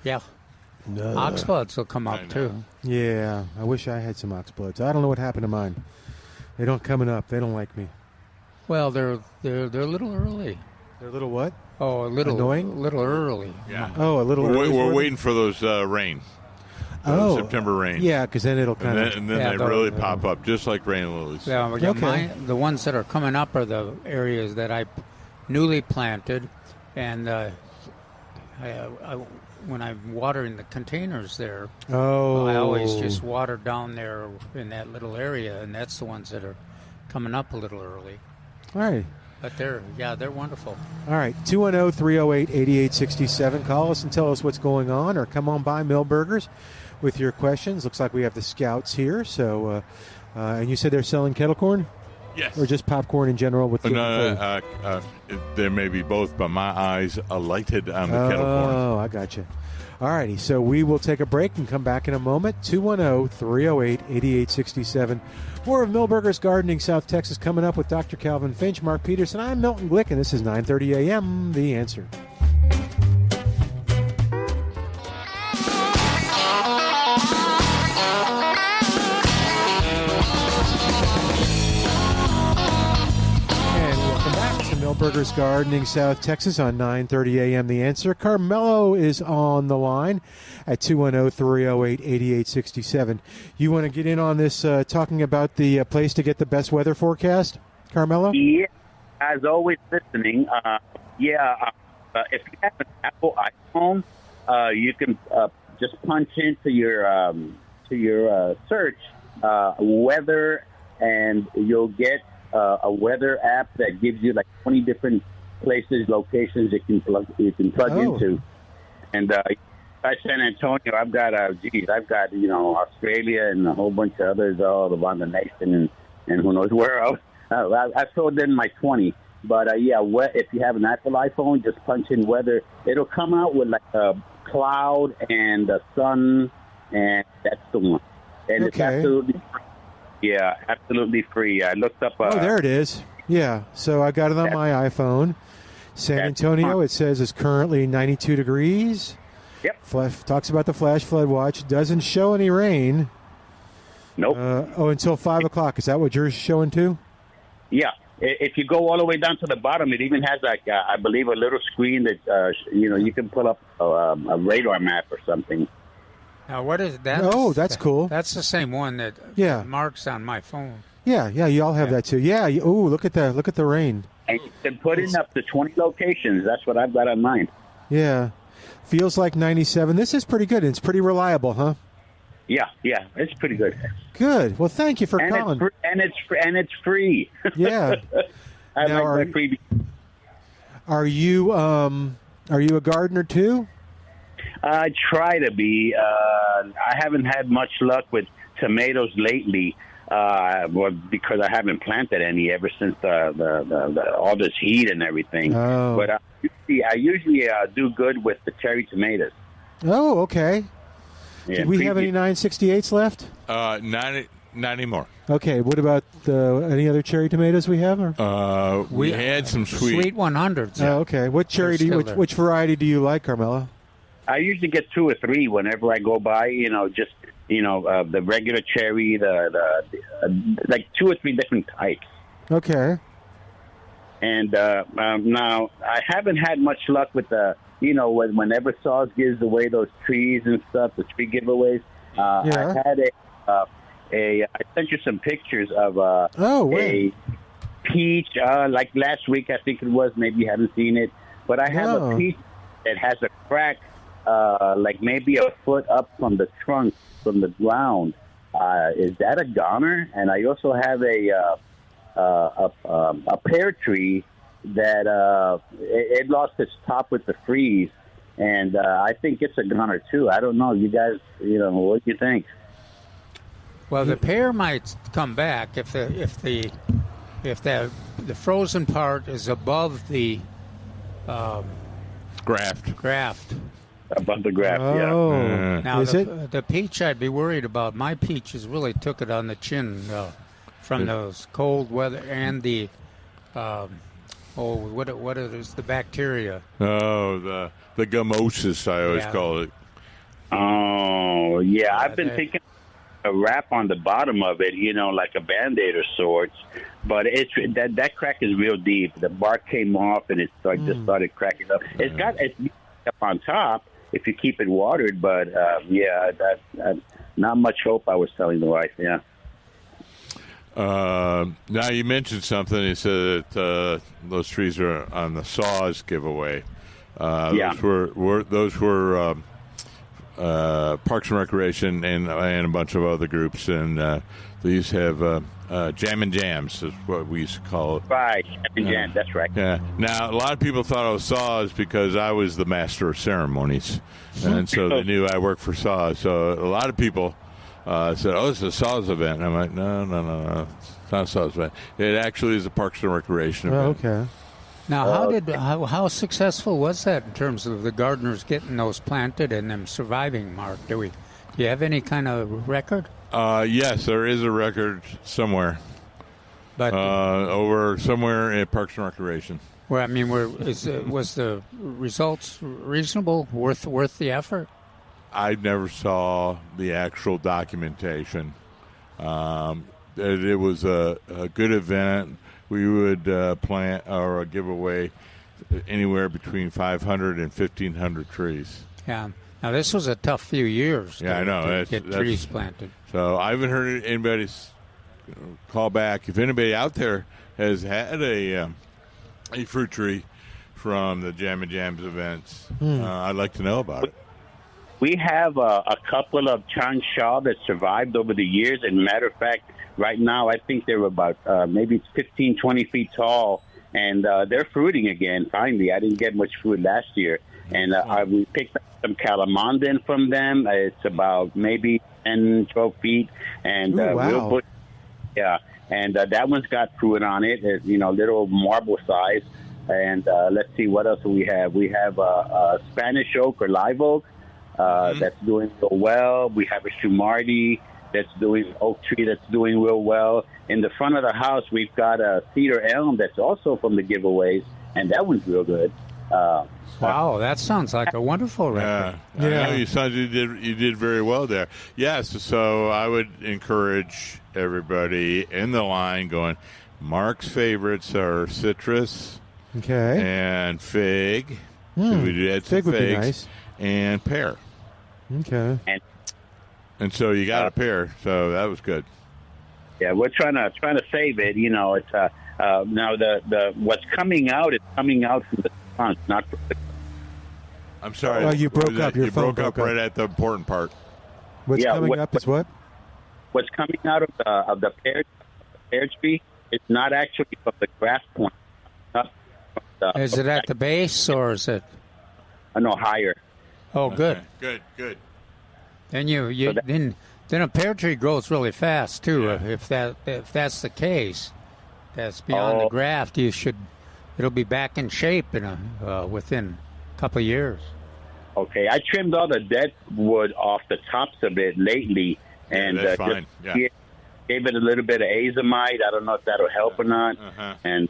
Yeah. No. Oxbloods will come up too. Yeah, I wish I had some oxbloods. I don't know what happened to mine. They don't coming up. They don't like me. Well, they're a little early. They're a little what? Oh, a little annoying. A little early. Yeah. Oh, a little. We're waiting for those rain. September rain. Yeah, because then it'll kind of. And then they really pop up, just like rain lilies. Yeah, Okay. The ones that are coming up are the areas that I newly planted, and when I'm watering the containers there, Oh. I always just water down there in that little area, and that's the ones that are coming up a little early. All right. But they're wonderful. All right, 210-308-8867. Call us and tell us what's going on, or come on by Millburgers with your questions. Looks like we have the scouts here. So, and you said they're selling kettle corn? Yes. Or just popcorn in general? With there may be both, but my eyes alighted on the kettle corn. Oh, I got you. All righty, so we will take a break and come back in a moment. 210-308-8867. More of Millburgers Gardening South Texas coming up with Dr. Calvin Finch, Mark Peterson. I'm Milton Glueck, and this is 9:30 a.m. The Answer. Millburgers Gardening South Texas on 9:30 a.m. The Answer. Carmelo is on the line at 210-308-8867. You want to get in on this, talking about the place to get the best weather forecast, Carmelo? Yeah, as always, listening. If you have an Apple iPhone, you can just punch into your search weather, and you'll get a weather app that gives you like 20 different places, locations you can plug into. And by San Antonio, I've got Australia and a whole bunch of others all around the nation, and who knows where else. I filled in my 20. But if you have an Apple iPhone, just punch in weather. It'll come out with like a cloud and the sun, and that's the one. And It's absolutely free. Yeah, absolutely free. I looked up. There it is. Yeah, so I got it on my iPhone. San Antonio, it says, is currently 92 degrees. Yep. Talks about the flash flood watch. Doesn't show any rain. Nope. Until 5 o'clock. Is that what yours is showing too? Yeah. If you go all the way down to the bottom, it even has like I believe a little screen that you can pull up a radar map or something. Now, what is that? Oh, that's cool. That's the same one that marks on my phone. Yeah, you all have that too. Yeah. Look at the rain. And you can put in up to 20 locations. That's what I've got on mine. Yeah. Feels like 97. This is pretty good. It's pretty reliable, huh? Yeah, it's pretty good. Good. Well, thank you for calling. It's free. Yeah. I like my freebie. Are you a gardener too? I try to be. I haven't had much luck with tomatoes lately, because I haven't planted any ever since the all this heat and everything. Oh. But I usually do good with the cherry tomatoes. Oh, okay. Yeah, Did we have any 968s left? Not anymore. Okay. What about any other cherry tomatoes we have? Or? We had some sweet 100s. Oh, okay. What cherry which variety do you like, Carmela? I usually get 2 or 3 whenever I go by. The regular cherry, the like 2 or 3 different types. Okay. And now I haven't had much luck with the, whenever SAWS gives away those trees and stuff, the tree giveaways. I had I sent you some pictures of a peach, like last week, I think it was. Maybe you haven't seen it. But I have a peach that has a crack, like maybe a foot up from the trunk, from the ground. Is that a goner? And I also have a pear tree that it lost its top with the freeze, and I think it's a goner too. I don't know. You guys, what do you think? Well, the pear might come back if the frozen part is above the graft. Above the graft, yeah. Now, the peach I'd be worried about. My peaches really took it on the chin from those cold weather and the what is the bacteria? Oh, the gummosis, I always call it. Oh, yeah. I've been thinking a wrap on the bottom of it, like a Band-Aid of sorts. But it's that crack is real deep. The bark came off and it just started cracking up. It's up on top if you keep it watered, but not much hope. I was telling the wife, Now you mentioned something. You said that those trees are on the SAWS giveaway. Those were Parks and Recreation and a bunch of other groups, and these have Jam and Jams is what we used to call it. Right, Jam and Jams, that's right. Yeah. Now, a lot of people thought I was SAWS because I was the master of ceremonies, and so they knew I worked for SAWS. So a lot of people said, "Oh, it's a SAWS event." And I'm like, no, it's not a SAWS event. It actually is a Parks and Recreation event. Oh, okay. Now, how successful was that in terms of the gardeners getting those planted and them surviving, Mark? Do you have any kind of record? Yes, there is a record somewhere. But over somewhere in Parks and Recreation. Well, I mean, was the results reasonable, worth the effort? I never saw the actual documentation. It was a good event. We would plant or give away anywhere between 500 and 1,500 trees. Yeah. Now, this was a tough few years to get trees planted. So I haven't heard anybody call back. If anybody out there has had a fruit tree from the Jam and Jams events, I'd like to know about it. We have a couple of Changsha that survived over the years. And matter of fact, right now I think they're about maybe 15, 20 feet tall. And they're fruiting again, finally. I didn't get much fruit last year. And we picked up some calamondin from them. It's about maybe 10, 12 feet. And wow. And that one's got fruit on it, little marble size. And let's see, what else do we have? We have a Spanish oak or live oak that's doing real well. We have a Shumardi oak tree that's doing real well. In the front of the house, we've got a cedar elm that's also from the giveaways, and that one's real good. Wow, that sounds like a wonderful record. Yeah. You did very well there. Yes, so I would encourage everybody in the line going, Mark's favorites are citrus and fig. We had some fig would figs, be nice. And pear. Okay. And so you got a pear, so that was good. Yeah, we're trying to save it. It's now the what's coming out is coming out from the trunk, not from the. I'm sorry. Oh, you broke up. Your phone broke up right at the important part. What's coming up is what? What's coming out of the pear tree is not actually from the graft point. Is it at the base or is it? No, higher. Oh, good. Okay. Good. Then then a pear tree grows really fast too. Yeah. If that's the case, that's beyond the graft. It'll be back in shape within a couple of years. Okay, I trimmed all the dead wood off the tops of it lately, and that's fine. Gave it a little bit of azomite. I don't know if that'll help or not. And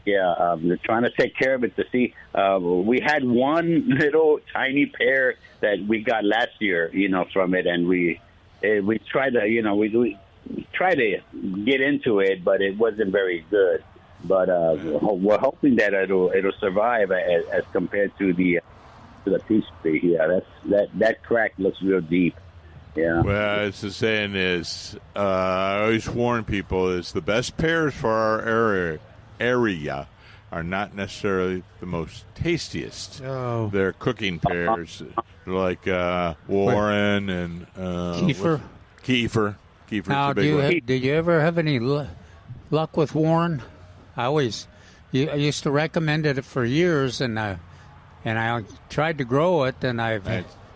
they're trying to take care of it to see. We had one little tiny pear that we got last year, from it, and we tried to, we tried to get into it, but it wasn't very good. but we're hoping that it'll survive as compared to the peach tree. Yeah, that crack looks real deep. Yeah. Well, as the saying is, I always warn people: is the best pears for our area are not necessarily the most tastiest. Oh. They're cooking pears, like Warren and Kiefer. Kiefer's Now, a big one. did you ever have any luck with Warren? I used to recommend it for years, and I tried to grow it, and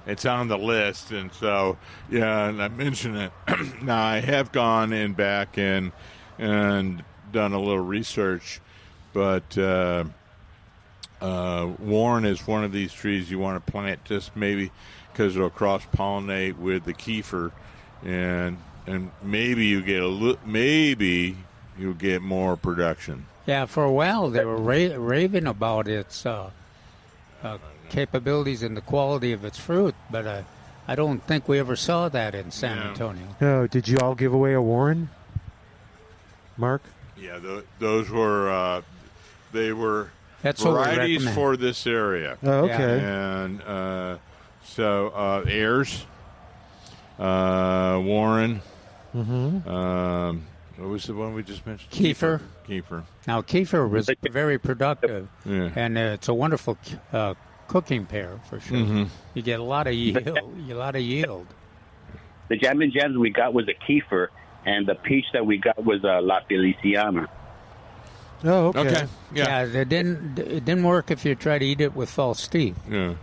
It's on the list, and so yeah, and I mentioned it. Now I have gone in back and done a little research, but Warren is one of these trees you want to plant just maybe because it'll cross pollinate with the Kiefer, and maybe you get maybe you'll get more production. Yeah, for a while they were raving about its capabilities and the quality of its fruit, but I don't think we ever saw that in San Antonio. No, did you all give away a Warren, Mark? Yeah, those were they were That's what we varieties recommend. for this area. Oh, okay. And so Ayers, Warren. Mm-hmm. What was the one we just mentioned? Kiefer. Now, Kiefer was very productive, Yeah. and it's a wonderful cooking pear for sure. Mm-hmm. You get a lot of yield. The jam and jams we got was a Kiefer, and the peach that we got was a La Feliciana. Oh, okay. Okay. Yeah. It didn't work if you try to eat it with false teeth. Yeah.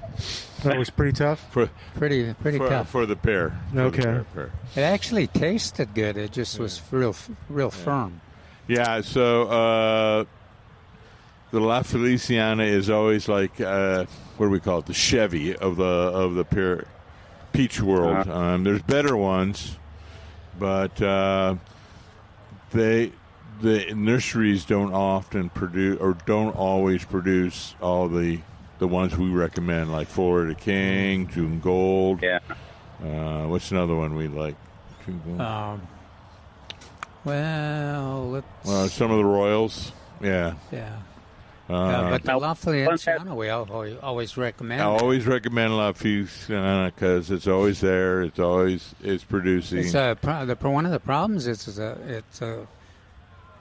That was pretty tough. Pretty tough. For the pear. Okay. Pear. It actually tasted good. It just was real firm. Yeah. So the La Feliciana is always like what do we call it? The Chevy of the pear peach world. There's better ones, but the nurseries don't often produce or don't always produce all the ones we recommend, like Florida King, June Gold. Yeah. What's another one we like? June Gold. Some of the Royals. Yeah. Yeah. But the La Feliciana we always recommend. I always recommend La Feliciana because it's always there. It's producing. It's one of the problems is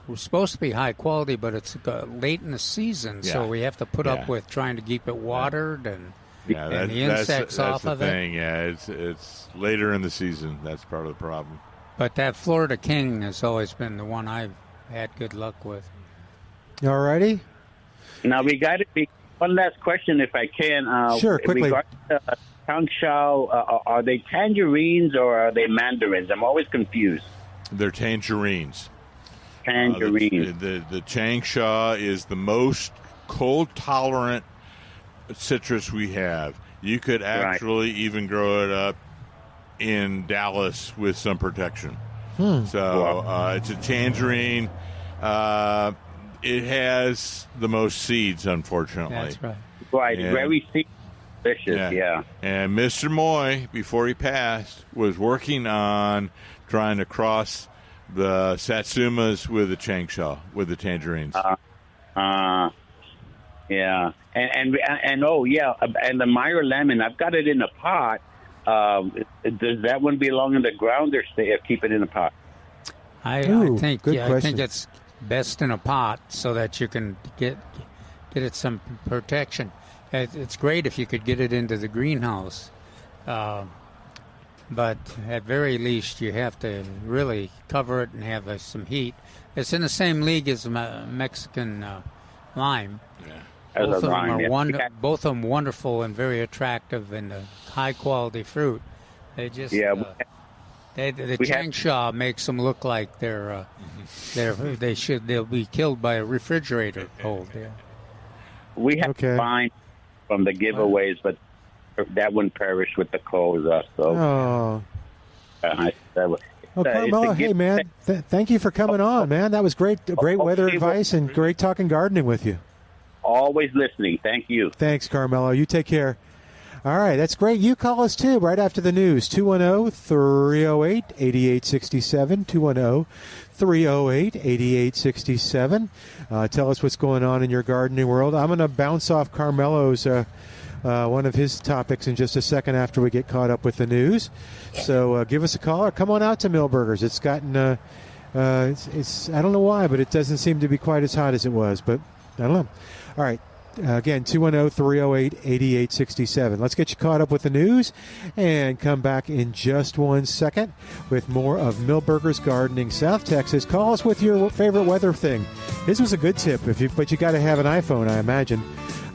we're supposed to be high quality, but it's late in the season, so we have to put up with trying to keep it watered and the insects off of it. Yeah, it's later in the season. That's part of the problem. But that Florida King has always been the one I've had good luck with. All righty. Now we got to be one last question, if I can. Sure, quickly. Changsha, are they tangerines or are they mandarins? I'm always confused. They're tangerines. Tangerines. The Changsha is the most cold-tolerant citrus we have. You could actually even grow it up in Dallas with some protection. So it's a tangerine. It has the most seeds, unfortunately. That's right. Right, very delicious, yeah. And Mr. Moy, before he passed, was working on trying to cross the Satsumas with the Changsha, with the tangerines. Yeah. And the Meyer lemon, I've got it in a pot. Does that one belong in the ground or keep it in a pot? I think it's best in a pot so that you can get it some protection. It's great if you could get it into the greenhouse, but at very least you have to really cover it and have some heat. It's in the same league as Mexican lime. Yeah. Both of them wonderful and very attractive and high quality fruit. They just the Changsha makes them look like they'll be killed by a refrigerator cold. Yeah. We have to find from the giveaways, but that one perished with the cold. Carmelo, hey man, thank you for coming on, man. That was great. Great weather advice and great talking gardening with you. Always listening. Thank you. Thanks, Carmelo. You take care. All right, that's great. You call us, too, right after the news. 210-308-8867. 210-308-8867. Tell us what's going on in your gardening world. I'm going to bounce off Carmelo's one of his topics in just a second after we get caught up with the news. So give us a call or come on out to Millburgers. It's gotten, it's I don't know why, but it doesn't seem to be quite as hot as it was. But I don't know. All right. Again, 210-308-8867. Let's get you caught up with the news and come back in just 1 second with more of Millburgers Gardening South Texas. Call us with your favorite weather thing. This was a good tip, but you got to have an iPhone, I imagine.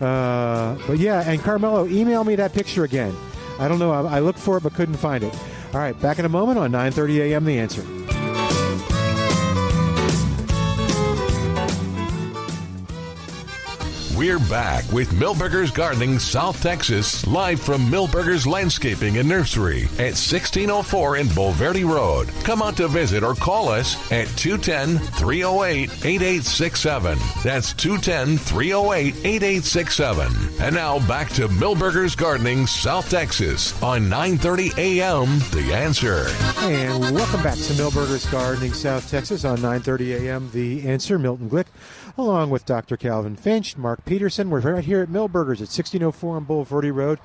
But yeah, and Carmelo, email me that picture again. I don't know. I looked for it but couldn't find it. All right, back in a moment on 9:30 a.m. The Answer. We're back with Millburgers Gardening South Texas, live from Millburgers Landscaping and Nursery at 1604 in Bulverde Road. Come out to visit or call us at 210-308-8867. That's 210-308-8867. And now back to Millburgers Gardening South Texas on 9:30 a.m. The Answer. And welcome back to Millburgers Gardening South Texas on 9:30 a.m. The Answer. Milton Glueck, along with Dr. Calvin Finch, Mark Peterson. We're right here at Millburgers at 1604 on Bulverde Road.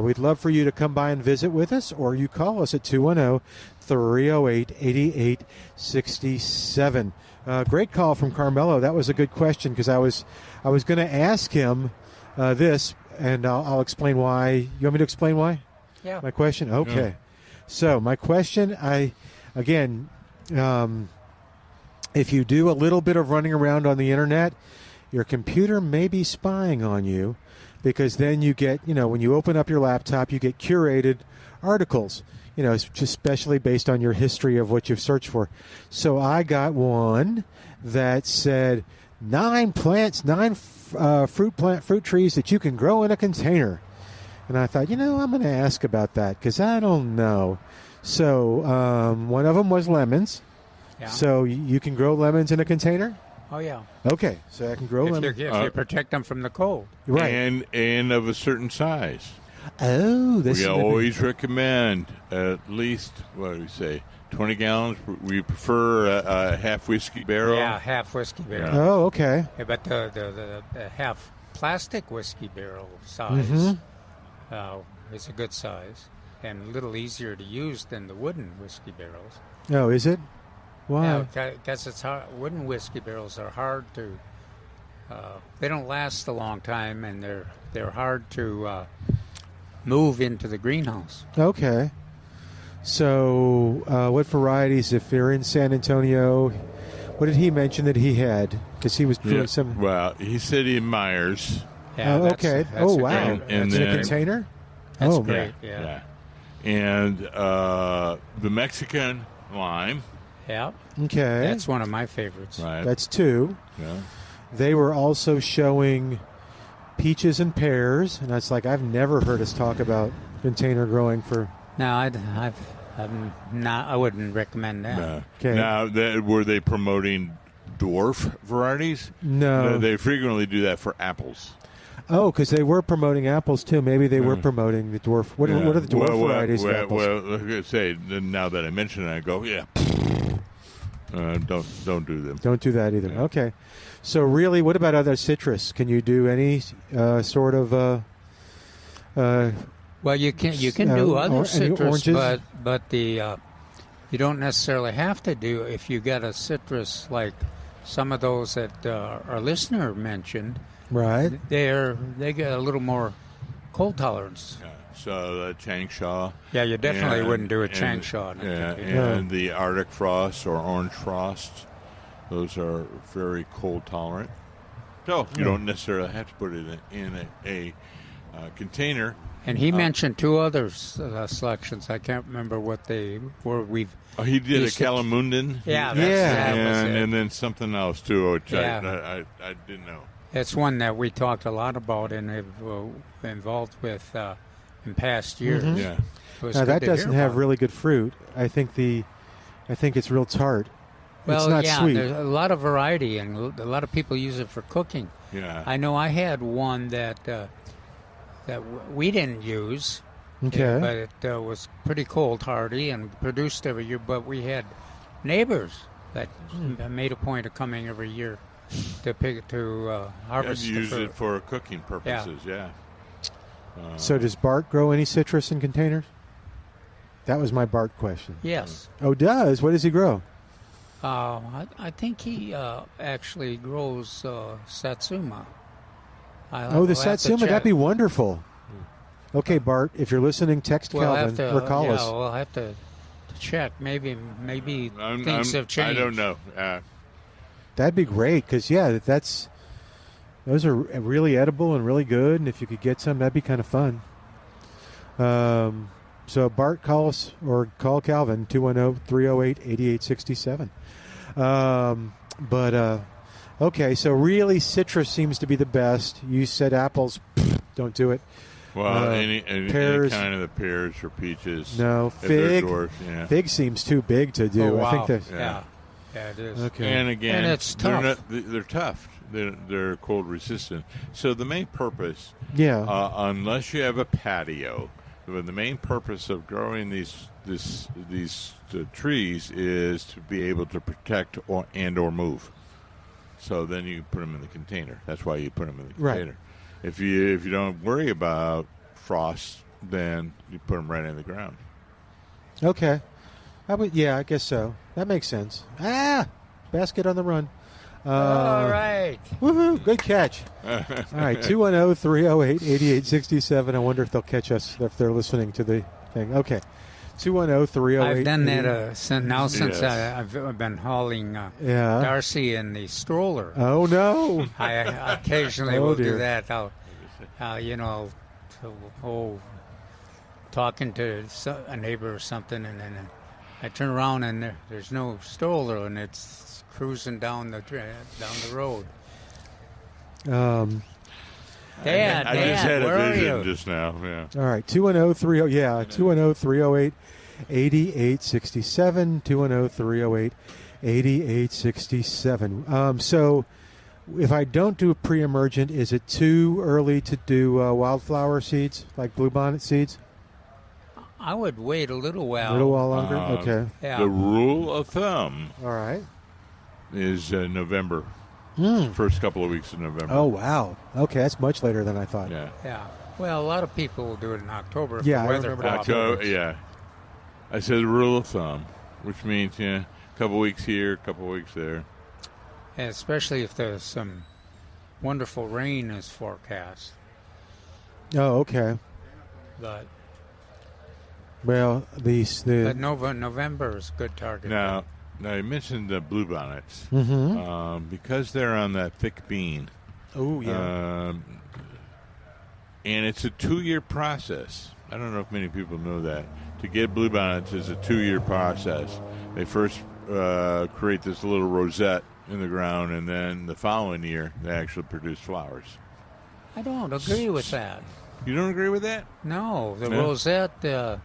We'd love for you to come by and visit with us, or you call us at 210-308-8867. Great call from Carmelo. That was a good question because I was going to ask him this, and I'll explain why. You want me to explain why? Yeah. My question? Okay. Yeah. So my question, if you do a little bit of running around on the internet, your computer may be spying on you, because then you get, when you open up your laptop, you get curated articles, just especially based on your history of what you've searched for. So I got one that said 9 fruit trees that you can grow in a container. And I thought, I'm going to ask about that because I don't know. So one of them was lemons. Yeah. So you can grow lemons in a container? Oh, yeah. Okay, so I can grow lemons. If you protect them from the cold. Right. And of a certain size. Oh, this We is always recommend at least, 20 gallons. We prefer a half whiskey barrel. Yeah, half whiskey barrel. Oh, okay. Yeah, but the half plastic whiskey barrel size is a good size and a little easier to use than the wooden whiskey barrels. Oh, is it? Why? Yeah, because it's hard. Wooden whiskey barrels are hard to. They don't last a long time, and they're hard to move into the greenhouse. Okay. So, what varieties? If you're in San Antonio, what did he mention that he had? Because he was doing some. Well, he said he admires. Yeah, okay. That's Wow. And in then, a container? That's oh, great. Yeah. And the Mexican lime. Yeah. Okay. That's one of my favorites. Right. That's 2. Yeah. They were also showing peaches and pears, and that's like I've never heard us talk about container growing for. No, I'm not. I wouldn't recommend that. No. Okay. Now, were they promoting dwarf varieties? No. They frequently do that for apples. Oh, because they were promoting apples too. Maybe they were promoting the dwarf. What are the dwarf varieties of apples? Well, like I say, now that I mention it, I go, yeah. Don't do them. Don't do that either. Yeah. Okay. So really, what about other citrus? Can you do any sort of? Well, you can do other citrus, oranges? but the you don't necessarily have to do if you got a citrus like some of those that our listener mentioned. Right. They get a little more cold tolerance. Yeah. So Changsha. Yeah, you definitely wouldn't do a and- Changsha. Yeah, Yeah. and the Arctic frost or orange frost, those are very cold tolerant. So you don't necessarily have to put it in a container. And he mentioned 2 other selections. I can't remember what they were. He did a used to- Calamundan. Yeah, Yeah. that was it. and then something else too, which Yeah. I didn't know. It's one that we talked a lot about and have involved with in past years. Mm-hmm. Yeah. It was Now good that to hear doesn't have about. really good fruit. I think it's real tart. Well, it's not yeah, sweet. there's a lot of variety, and a lot of people use it for cooking. Yeah. I know I had one that that we didn't use. Okay. But it was pretty cold hardy and produced every year. But we had neighbors that made a point of coming every year to harvest. And use it for cooking purposes. Yeah. So does Bart grow any citrus in containers? That was my Bart question. Yes. Oh, does? What does he grow? I think he actually grows satsuma. The satsuma. That'd be wonderful. Okay, Bart, if you're listening, text Calvin or call us. Yeah, we'll have to check. Maybe things have changed. I don't know. That'd be great because, those are really edible and really good. And if you could get some, that'd be kind of fun. So, Bart, call us or call Calvin, 210-308-8867. Okay, so really citrus seems to be the best. You said apples, don't do it. Well, any pears, kind of the pears or peaches. No, fig. Dwarf, yeah. Fig seems too big to do. Oh, wow. I think that. Yeah, it is. Okay. And again, and it's tough. They're tough. They're cold resistant. So the main purpose, unless you have a patio, the main purpose of growing these trees is to be able to protect or move. So then you put them in the container. That's why you put them in the container. Right. If you don't worry about frost, then you put them right in the ground. Okay. I guess so. That makes sense. Basket on the run. All right. Woohoo! Good catch. All right, 210-308-8867. I wonder if they'll catch us if they're listening to the thing. Okay. 210-308. I've done that since I've been hauling Darcy in the stroller. Oh, no. I occasionally will do that. I'll talking to a neighbor or something, and then I turn around and there's no stroller, and it's cruising down the road. Dad, I just had where a vision are you? just now. Yeah. All right, 210-308-8867, 210-308-8867. So if I don't do pre-emergent, is it too early to do wildflower seeds, like bluebonnet seeds? I would wait a little while. A little while longer? Okay. Yeah. The rule of thumb All right. is November. First couple of weeks of November. Oh, wow. Okay, that's much later than I thought. Yeah. Well, a lot of people will do it in October if Yeah, I the weather remember cooperates. Yeah. I said rule of thumb, which means a couple weeks here, a couple weeks there. And especially if there's some wonderful rain is forecast. Oh, okay. But Well, November is a good target. Now you mentioned the bluebonnets. Because they're on that thick bean. Oh, yeah. And it's a 2-year process. I don't know if many people know that. To get bluebonnets is a 2-year process. They first create this little rosette in the ground, and then the following year they actually produce flowers. I don't agree with that. You don't agree with that? No, the rosette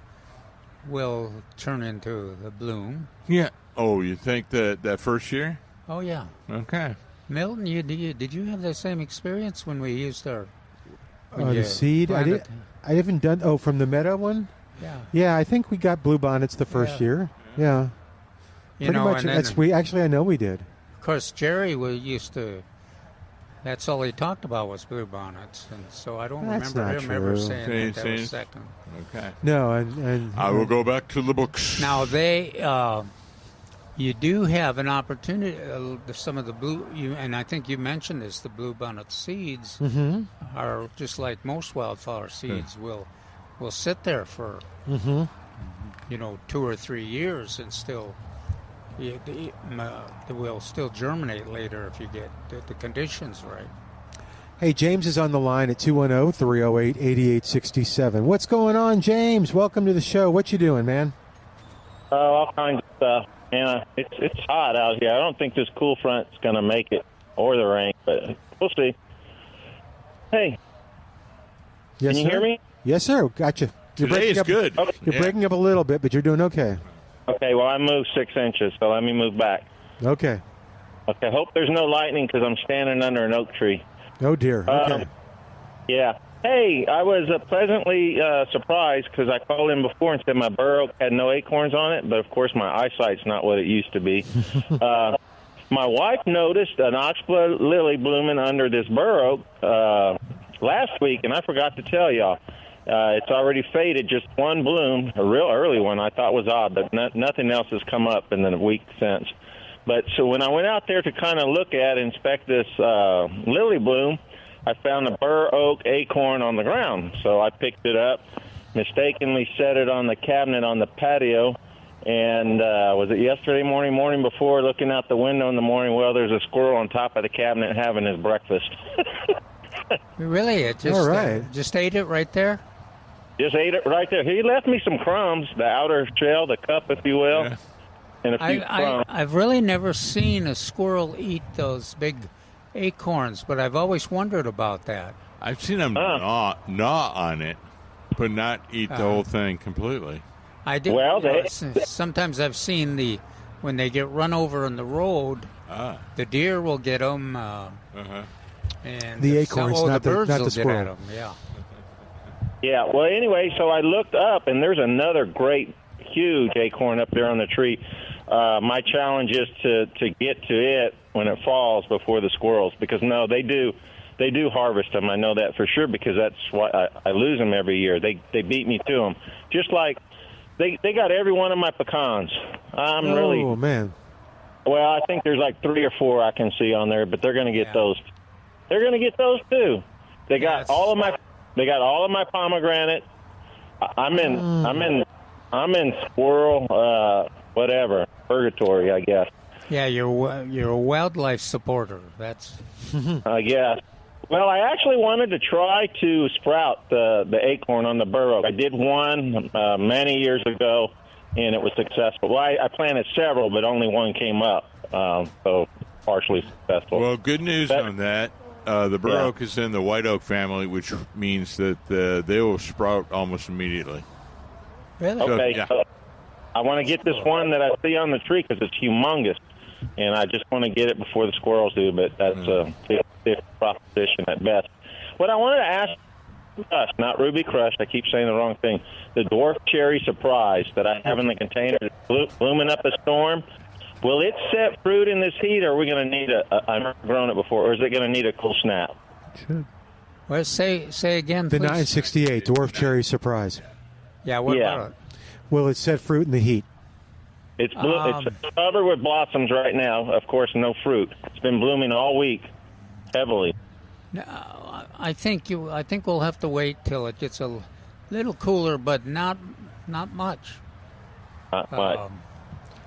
will turn into the bloom. Yeah. Oh, you think that first year? Oh, yeah. Okay. Milton, did you have the same experience when we used our the seed? I haven't done. Oh, from the meadow one? Yeah. Yeah, I think we got bluebonnets the first year. Yeah. Pretty much. I know we did. Of course, Jerry used to. That's all he talked about was bluebonnets, and so I don't remember him ever saying that was second. Okay. No, and I will go back to the books. Now you do have an opportunity. Some of the and I think you mentioned this. The bluebonnet seeds are just like most wildflower seeds. Will sit there for 2 or 3 years and still. They will still germinate later if you get the conditions right. Hey, James is on the line at 210-308-8867. What's going on, James? Welcome to the show. What you doing, man? All kinds of stuff. Man, it's hot out here. I don't think this cool front's going to make it or the rain, but we'll see. Hey, yes, can you hear me? Yes, sir. Gotcha. Today is good. Okay. You're breaking up a little bit, but you're doing okay. Okay, well, I moved 6 inches, so let me move back. Okay. Hope there's no lightning because I'm standing under an oak tree. Oh, dear. Okay. Yeah. Hey, I was pleasantly surprised because I called in before and said my bur oak had no acorns on it, but of course my eyesight's not what it used to be. My wife noticed an oxblood lily blooming under this bur oak last week, and I forgot to tell y'all. It's already faded, just one bloom, a real early one I thought was odd, but nothing else has come up in the week since. But so when I went out there to kind of look at and inspect this lily bloom, I found a bur oak acorn on the ground. So I picked it up, mistakenly set it on the cabinet on the patio, and was it yesterday morning before, looking out the window in the morning, well, there's a squirrel on top of the cabinet having his breakfast. Really? It just, All right. Just ate it right there? Just ate it right there. He left me some crumbs, the outer shell, the cup, if you will, and a few crumbs. I've really never seen a squirrel eat those big acorns, but I've always wondered about that. I've seen them gnaw on it, but not eat the whole thing completely. I do. Well, sometimes I've seen when they get run over on the road, the deer will get them, and The acorns, not the birds will squirrel. get at them. Yeah. Yeah, well, anyway, so I looked up, and there's another great, huge acorn up there on the tree. My challenge is to get to it when it falls before the squirrels, because, no, they do harvest them. I know that for sure, because that's why I lose them every year. They beat me to them. Just like they got every one of my pecans. Oh, man. Well, I think there's like 3 or 4 I can see on there, but they're going to get those. They're going to get those, too. They got all of my pomegranate. I'm in squirrel whatever purgatory, I guess. Yeah, you're a wildlife supporter. That's I guess. Well, I actually wanted to try to sprout the acorn on the bur oak. I did one many years ago, and it was successful. Well, I planted several, but only one came up, so partially successful. Well, good news on that. The bur oak is in the white oak family, which means that they will sprout almost immediately. really Okay, so I want to get this one that I see on the tree because it's humongous, and I just want to get it before the squirrels do, but that's a big proposition at best. What I wanted to ask, not Ruby Crush, I keep saying the wrong thing, the dwarf cherry surprise that I have in the container that's blooming up a storm, will it set fruit in this heat, or are we going to need I've never grown it before, or is it going to need a cool snap? Should. Well, say again, The please. 968 dwarf cherry surprise. Yeah, what about it? Will it set fruit in the heat? It's covered with blossoms right now. Of course, no fruit. It's been blooming all week, heavily. I think we'll have to wait till it gets a little cooler, but not much. Not much.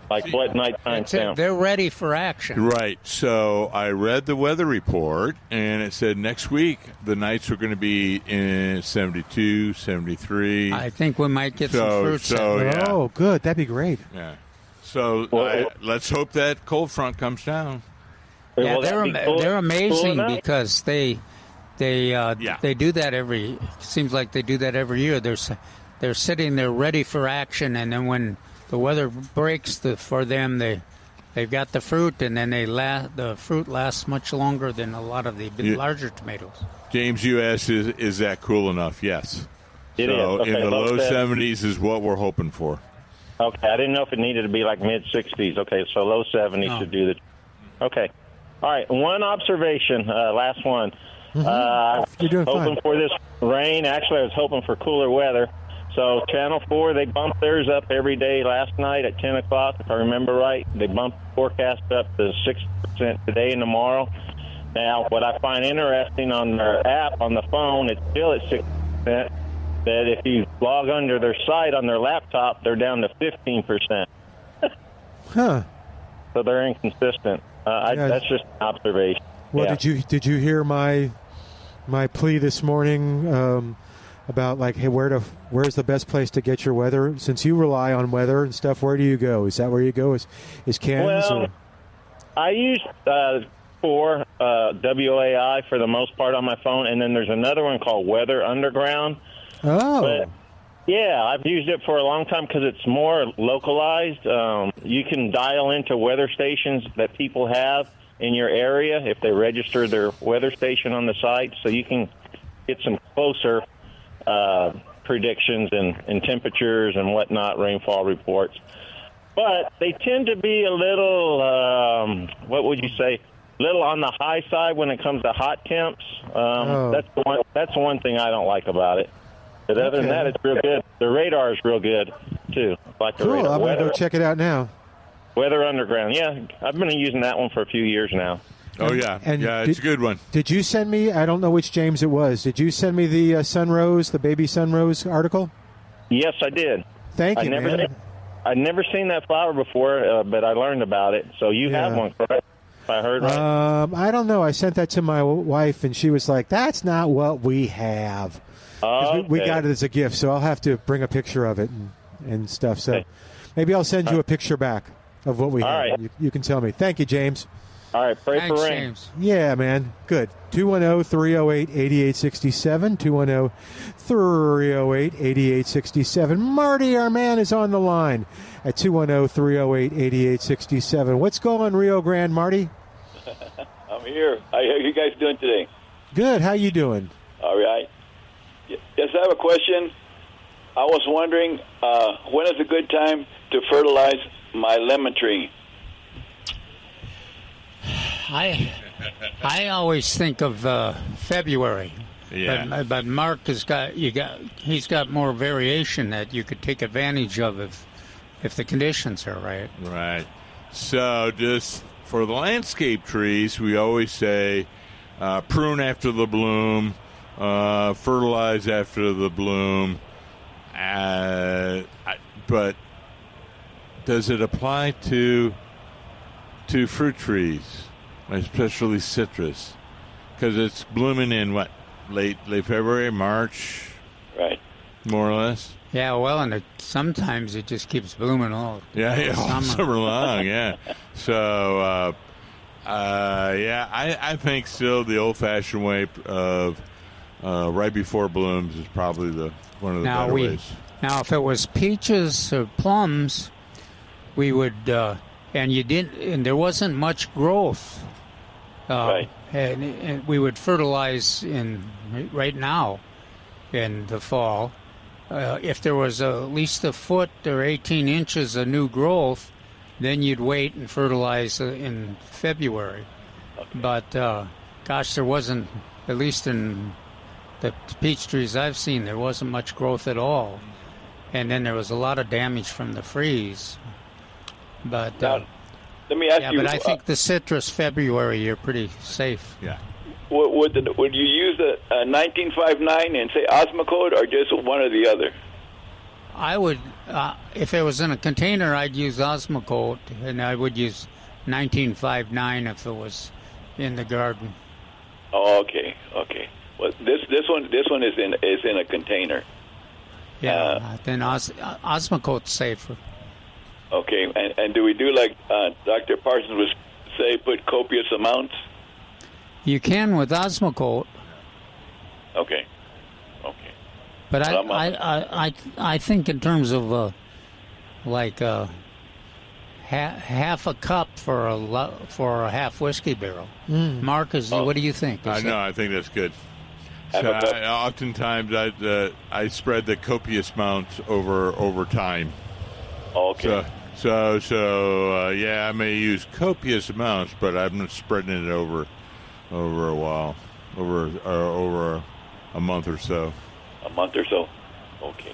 Like what nighttime temp? They're ready for action. Right. So I read the weather report, and it said next week the nights are going to be in 72, 73. I think we might get some fruit. Yeah. Oh, good. That'd be great. Yeah. So let's hope that cold front comes down. Yeah, Will that be cool- they're cool amazing enough? because they do that seems like they do that every year. They're sitting there ready for action, and then when the weather breaks for them, they've got the fruit, and then the fruit lasts much longer than a lot of the larger tomatoes. James, you asked, is that cool enough? Yes. It is. Okay, in the low 70s. 70s is what we're hoping for. Okay, I didn't know if it needed to be like mid-60s. Okay, so low 70s should do the... Okay. All right, one observation, last one. You're doing hoping fine. for this rain. Actually, I was hoping for cooler weather. So Channel 4, they bumped theirs up every day last night at 10 o'clock, if I remember right. They bumped the forecast up to 6% today and tomorrow. Now, what I find interesting on their app on the phone, it's still at 6%, that if you log under their site on their laptop, they're down to 15%. Huh. So they're inconsistent. That's just an observation. Well, Yeah. did you hear my plea this morning about like, hey, where's the best place to get your weather? Since you rely on weather and stuff, where do you go? Is that where you go? Is Ken's? Well, I use WAI for the most part on my phone, and then there's another one called Weather Underground. Oh. But, yeah, I've used it for a long time because it's more localized. You can dial into weather stations that people have in your area if they register their weather station on the site, so you can get some closer predictions and temperatures and whatnot, rainfall reports. But they tend to be a little, what would you say, little on the high side when it comes to hot temps. That's one thing I don't like about it. But other than that, it's real good. The radar is real good, too. Like the Cool. radar. I'm going to go check it out now. Weather Underground. Yeah, I've been using that one for a few years now. Oh, yeah. And It's a good one. Did you send me, I don't know which James it was, did you send me the Sunrose, the baby Sunrose article? Yes, I did. Thank you, man. I'd never seen that flower before, but I learned about it. So you have one, correct? If I heard right. I don't know. I sent that to my wife, and she was like, that's not what we have. We got it as a gift, so I'll have to bring a picture of it and stuff. So maybe I'll send you a picture back of what we have. Right. You can tell me. Thank you, James. All right, pray Thanks, for rain. James. Yeah, man. Good. 210-308-8867. 210-308-8867. Marty, our man, is on the line at 210-308-8867. What's going on, Rio Grande, Marty? I'm here. How are you guys doing today? Good. How you doing? All right. Yes, I have a question. I was wondering, when is a good time to fertilize my lemon tree? I always think of February. Yeah. But Mark he's got more variation that you could take advantage of if the conditions are right. Right. So just for the landscape trees, we always say prune after the bloom, fertilize after the bloom. But does it apply to fruit trees, especially citrus? Because it's blooming in what, late February, March, right? More or less. Yeah, well, and sometimes it just keeps blooming all all summer long. Yeah. So, I think still the old-fashioned way of right before blooms is probably one of the better ways. Now, if it was peaches or plums, we would, and there wasn't much growth, right? And we would fertilize right now in the fall. If there was at least a foot or 18 inches of new growth, then you'd wait and fertilize in February. Okay. But, gosh, there wasn't, at least in the peach trees I've seen, there wasn't much growth at all. And then there was a lot of damage from the freeze. But now, let me ask you. But I think the citrus February, you're pretty safe. Yeah. Would you use the 1959 and say Osmocote, or just one or the other? I would, if it was in a container, I'd use Osmocote, and I would use 1959 if it was in the garden. Oh, okay. Well, this one is in a container. Yeah, then Osmocote's safer. Okay, and do we do like Dr. Parsons would say, put copious amounts? You can with Osmocote. Okay. But I think in terms of half a cup for a half whiskey barrel. Marcus, what do you think? I think that's good. So oftentimes I spread the copious amounts over time. Okay. So I may use copious amounts, but I'm not spreading it over a while, over a month or so. A month or so. Okay.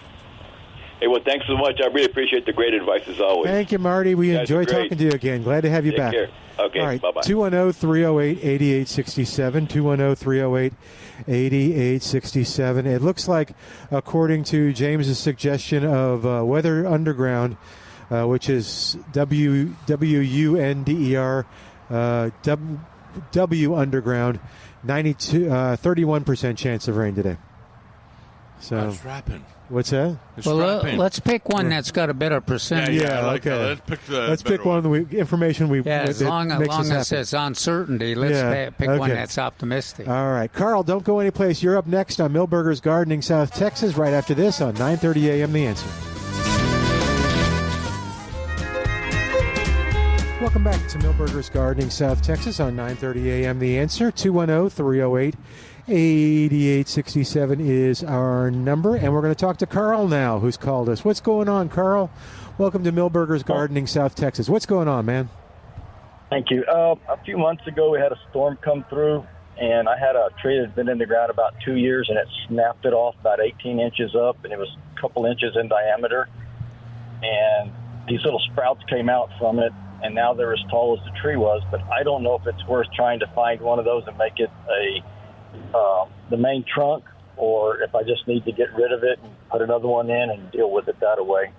Hey, well, thanks so much. I really appreciate the great advice as always. Thank you, Marty. We enjoy talking to you again. Glad to have you back. Take care. Okay, all right. Bye-bye. 210-308-8867. 210-308-8867. It looks like, according to James's suggestion of Weather Underground, which is WUNDER, W Underground, 31% chance of rain today. So that's rapping. What's that? Let's pick one that's got a better percentage. Okay. Let's pick one of the information we. As long as it's uncertainty, let's pick one that's optimistic. All right, Carl, don't go anyplace. You're up next on Milberger's Gardening, South Texas. Right after this on 9:30 a.m. The Answer. Welcome back to Milberger's Gardening, South Texas on 9:30 a.m. The Answer. 210-308-8867. 8867 is our number, and we're going to talk to Carl now, who's called us. What's going on, Carl? Welcome to Milberger's Gardening, South Texas. What's going on, man? Thank you. A few months ago, we had a storm come through, and I had a tree that had been in the ground about 2 years, and it snapped it off about 18 inches up, and it was a couple inches in diameter. And these little sprouts came out from it, and now they're as tall as the tree was. But I don't know if it's worth trying to find one of those and make it the main trunk, or if I just need to get rid of it and put another one in and deal with it that way.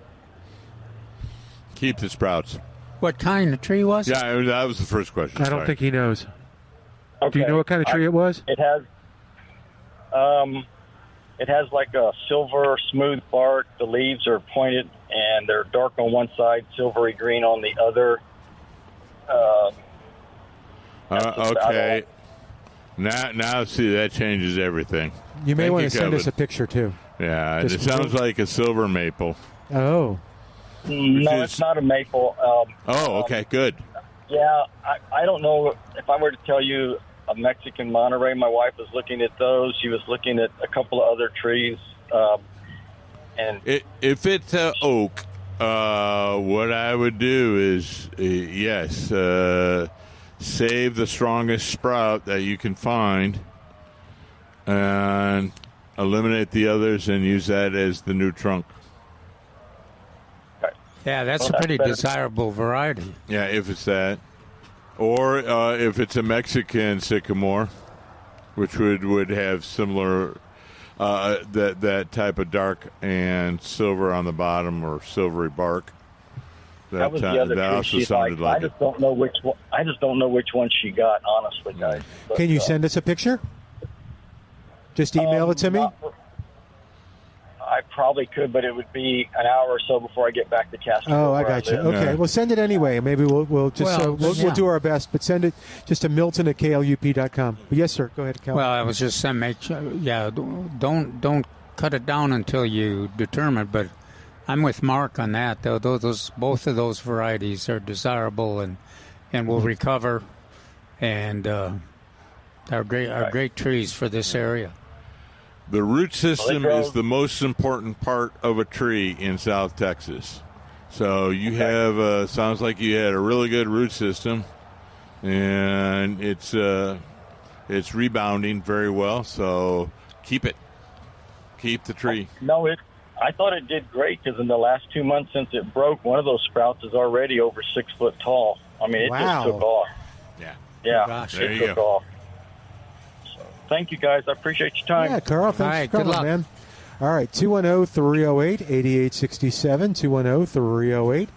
Keep the sprouts. What kind of tree was it? Yeah, that was the first question. I don't think he knows. Okay. Do you know what kind of tree it was? It has like a silver smooth bark. The leaves are pointed and they're dark on one side, silvery green on the other. Okay. Now, see, that changes everything. You may want to send us a picture, too. Yeah, it sounds like a silver maple. Oh. No, it's not a maple. Okay, good. Yeah, I don't know if I were to tell you a Mexican Monterey. My wife was looking at those. She was looking at a couple of other trees. And if it's an oak, what I would do is, save the strongest sprout that you can find and eliminate the others and use that as the new trunk. Yeah, that's a pretty desirable variety. Yeah, if it's that. Or if it's a Mexican sycamore, which would have similar, that type of dark and silver on the bottom or silvery bark. That was the other tree she liked. I just don't know which one. I just don't know which one she got, honestly, guys. But, can you send us a picture? Just email it to me? I probably could, but it would be an hour or so before I get back to Castro. Oh, I got you. Okay, well, send it anyway. Maybe we'll do our best, but send it just to Milton at KLUP.com. But yes, sir. Go ahead, Cal. Well, I was just saying, don't cut it down until you determine. But I'm with Mark on that. Both of those varieties are desirable and will recover, and are great trees for this area. The root system is the most important part of a tree in South Texas. So you have, sounds like you had a really good root system, and it's rebounding very well. So keep it. Keep the tree. No, I thought it did great because in the last 2 months since it broke, one of those sprouts is already over 6 foot tall. I mean, it just took off. Yeah. Gosh, it took off. Thank you, guys. I appreciate your time. Yeah, Carl, thanks for coming, man. All right, 210-308-8867,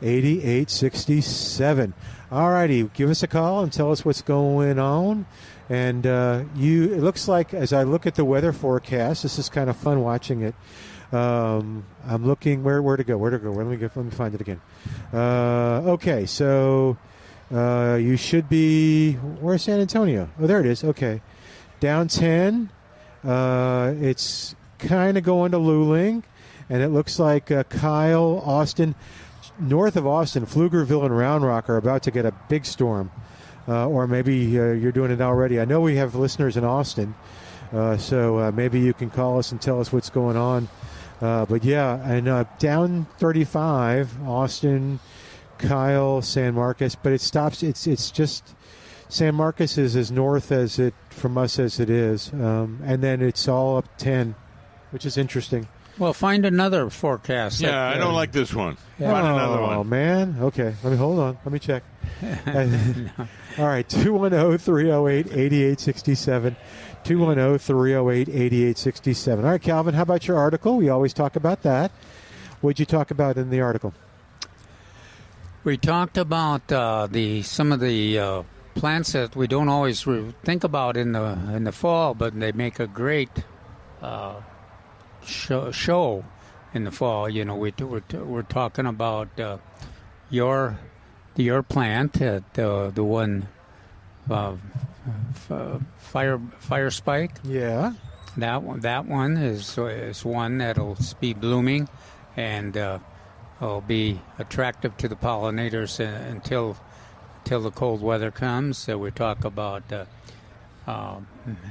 210-308-8867. All righty, give us a call and tell us what's going on. And it looks like, as I look at the weather forecast, this is kind of fun watching it. I'm looking, where to go? Let me find it again. Okay, so you should be, where's San Antonio? Oh, there it is. Okay. Down 10, it's kind of going to Luling, and it looks like Kyle, Austin, north of Austin, Pflugerville and Round Rock are about to get a big storm, or maybe you're doing it already. I know we have listeners in Austin, so maybe you can call us and tell us what's going on. But yeah, and down 35, Austin, Kyle, San Marcos, but it stops. It's just San Marcos is as north from us as it is, and then it's all up 10, which is interesting. Well, find another forecast. Yeah, I don't like this one. Yeah. Find another one. Oh, man. Okay, hold on. Let me check. All right, 210-308-8867, 210-308-8867. All right, Calvin, how about your article? We always talk about that. What did you talk about in the article? We talked about some of the plants that we don't always think about in the fall, but they make a great show in the fall. You know, we're talking about your plant, the one fire spike. Yeah, that one is one that'll be blooming and will be attractive to the pollinators until the cold weather comes. So we talk about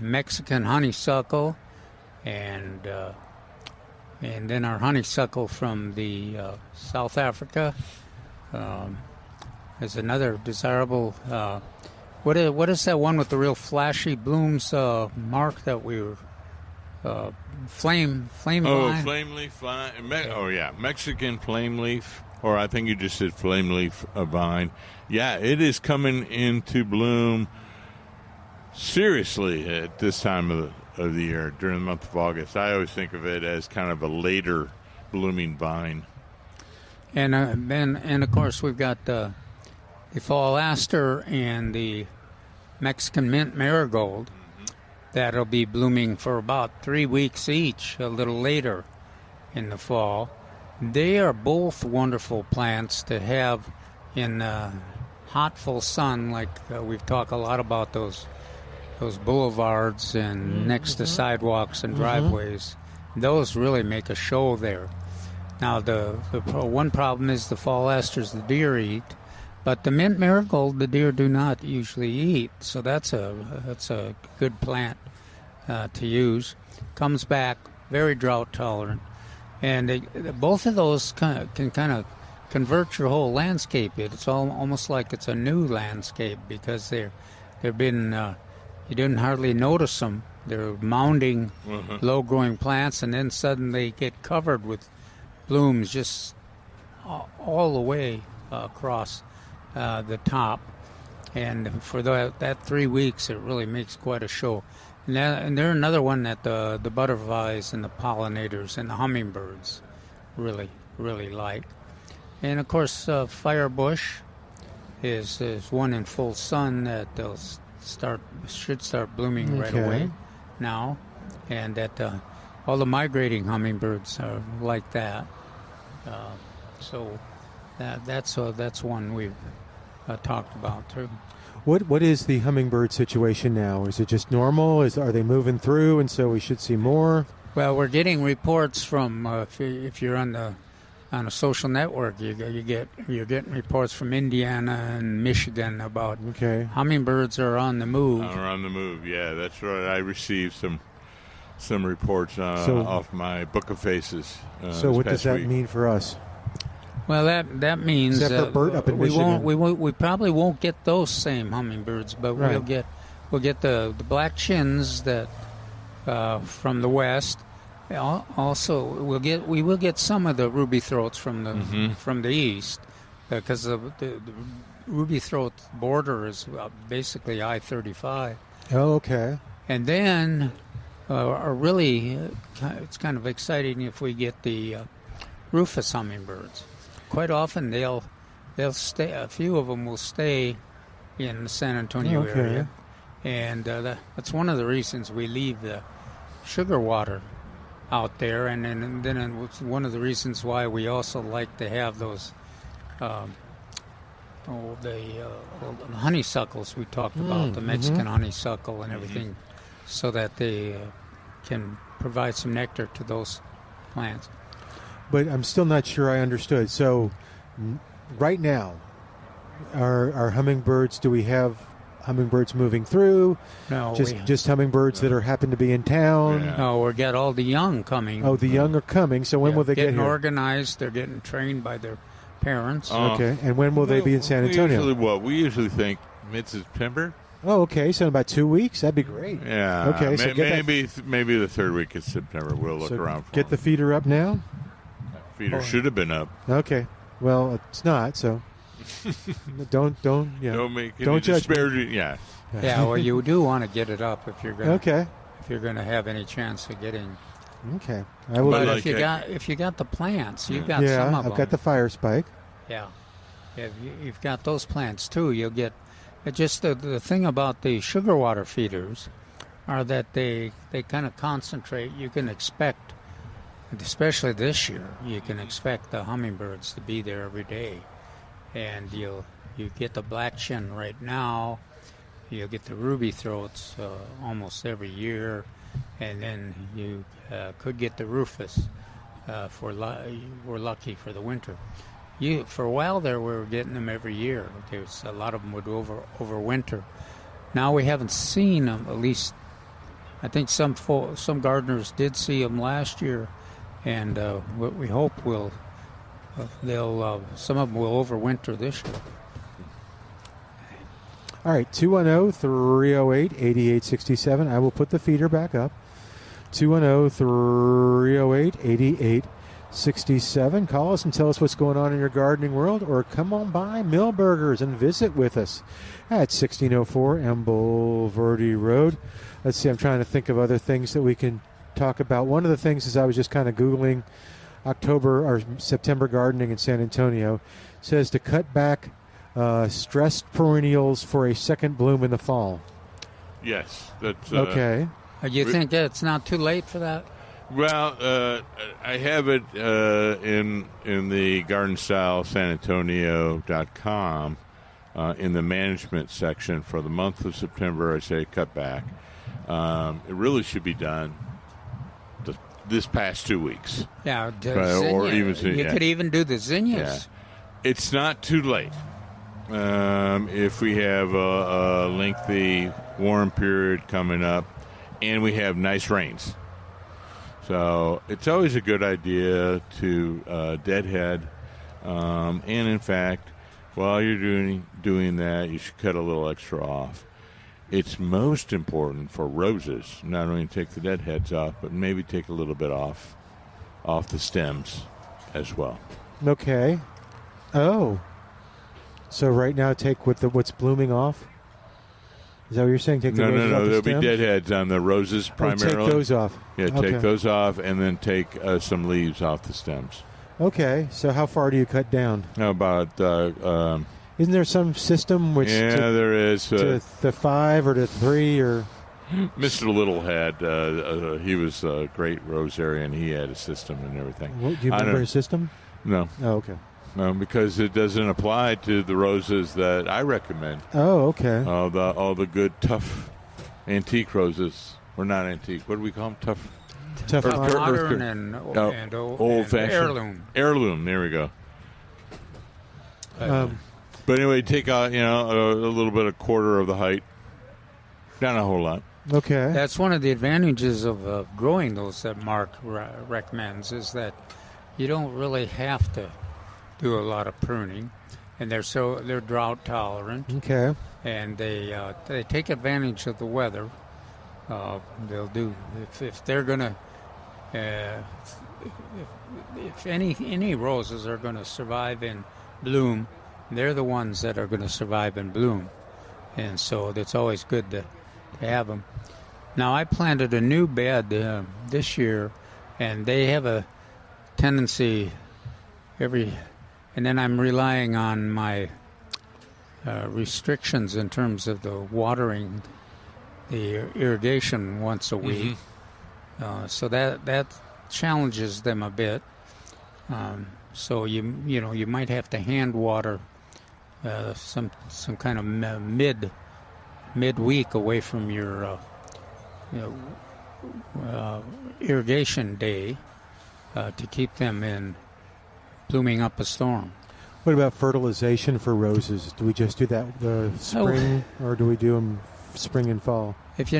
Mexican honeysuckle, and then our honeysuckle from the South Africa is another desirable. What is that one with the real flashy blooms? Mark, that we were flame vine? Flame leaf vine. Mexican flame leaf, or I think you just said flame leaf vine. Yeah, it is coming into bloom seriously at this time of the year, during the month of August. I always think of it as kind of a later blooming vine. And of course we've got the fall aster and the Mexican mint marigold. That'll be blooming for about 3 weeks each, a little later in the fall. They are both wonderful plants to have in hot, full sun, like we've talked a lot about those boulevards and next to sidewalks and driveways. Those really make a show there. Now, the one problem is the fall asters the deer eat, but the mint marigold the deer do not usually eat. So that's a good plant to use. Comes back very drought tolerant, and both of those can kind of convert your whole landscape. It's almost like it's a new landscape because they've been you didn't hardly notice them. They're mounding, low-growing plants, and then suddenly get covered with blooms just all the way across the top. And for that 3 weeks, it really makes quite a show. And they're another one that the butterflies and the pollinators and the hummingbirds really, really like. And, of course, firebush is one in full sun that should start blooming right away now. And that all the migrating hummingbirds are like that. So that's one we've talked about, too. What is the hummingbird situation now? Is it just normal? Are they moving through, and so we should see more? Well, we're getting reports from if you're on a social network, you're getting reports from Indiana and Michigan about hummingbirds are on the move. Are on the move, yeah, that's right. I received some reports off my Book of Faces. So what does that mean for us? Well, that means Bert up in Michigan. We probably won't get those same hummingbirds, but we'll get the black chins that from the west. Also, we will get some of the ruby throats from the east, because the ruby throat border is basically I-35. Oh, okay. And then, it's kind of exciting if we get the rufous hummingbirds. Quite often they'll stay. A few of them will stay in the San Antonio area, and that's one of the reasons we leave the sugar water out there, and then it's one of the reasons why we also like to have those the honeysuckles we talked about, the Mexican honeysuckle and everything, so that they can provide some nectar to those plants. But I'm still not sure I understood. So right now, our hummingbirds, do we have hummingbirds moving through? No. Just hummingbirds that happen to be in town? Yeah. No, we got all the young coming. Oh, the young are coming. So when will they get here? Organized. They're getting trained by their parents. Okay. And when will they be in San Antonio? We usually think mid-September. Oh, okay. So in about 2 weeks? That'd be great. Yeah. Okay. So maybe the third week of September. We'll look around for get the feeder up now? Feeder should have been up. Okay. Well, it's not, so don't don't make any judge me. Yeah. Yeah, well, you do want to get it up if you're going to have any chance of getting. Okay. But if you got the plants, you've got some of them. I've got the fire spike. Yeah. You've got those plants too. You'll get just the thing about the sugar water feeders are that they kind of concentrate. You can expect, especially this year, you can expect the hummingbirds to be there every day, and you get the black chin right now. You'll get the ruby throats almost every year, and then you could get the rufous. We're lucky for the winter. For a while there, we were getting them every year. A lot of them would overwinter, Now we haven't seen them. At least, I think some gardeners did see them last year, and what we hope some of them will overwinter this year. All right, 210-308-8867. I will put the feeder back up. 210-308-8867. Call us and tell us what's going on in your gardening world, or come on by Millburgers and visit with us at 1604 M. Bulverde Road. Let's see, I'm trying to think of other things that we can talk about. One of the things is I was just kind of Googling October or September gardening in San Antonio. It says to cut back stressed perennials for a second bloom in the fall. Yes, that's okay. You think it's not too late for that? Well, I have it in the GardenStyleSanAntonio.com in the management section for the month of September. I say cut back. It really should be done this past 2 weeks. Yeah, or even you could even do the zinnias. Yeah. It's not too late. If we have a lengthy warm period coming up and we have nice rains. So it's always a good idea to deadhead. And in fact, while you're doing that, you should cut a little extra off. It's most important for roses, not only take the deadheads off, but maybe take a little bit off the stems as well. Okay. Oh. So right now, take what's blooming off? Is that what you're saying? Take the roses off No. the There'll stems? be deadheads on the roses primarily. Take those off. Yeah, Okay. take those off, and then take some leaves off the stems. Okay. So how far do you cut down? How about... Isn't there some system which... there is. To the 5 or to 3 or... Mr. Little had... he was a great rosarian. He had a system and everything. Do you remember his system? No. Oh, okay. Because it doesn't apply to the roses that I recommend. Oh, okay. All the good, tough, antique roses. Or not antique. What do we call them? Tough modern and old-fashioned. Heirloom. Heirloom. There we go. But anyway, take out a little bit, a quarter of the height. Not a whole lot. Okay. That's one of the advantages of growing those that Mark recommends, is that you don't really have to do a lot of pruning, and they're drought tolerant. Okay. And they take advantage of the weather. They'll do if they're gonna if any roses are going to survive in bloom, they're the ones that are going to survive in bloom, and so it's always good to have them. Now I planted a new bed this year, and they have a tendency and then I'm relying on my restrictions in terms of the watering, the irrigation once a week. So that challenges them a bit. So you might have to hand water some kind of midweek away from your irrigation day to keep them in blooming up a storm. What about fertilization for roses? Do we just do that the spring, or do we do them spring and fall? If you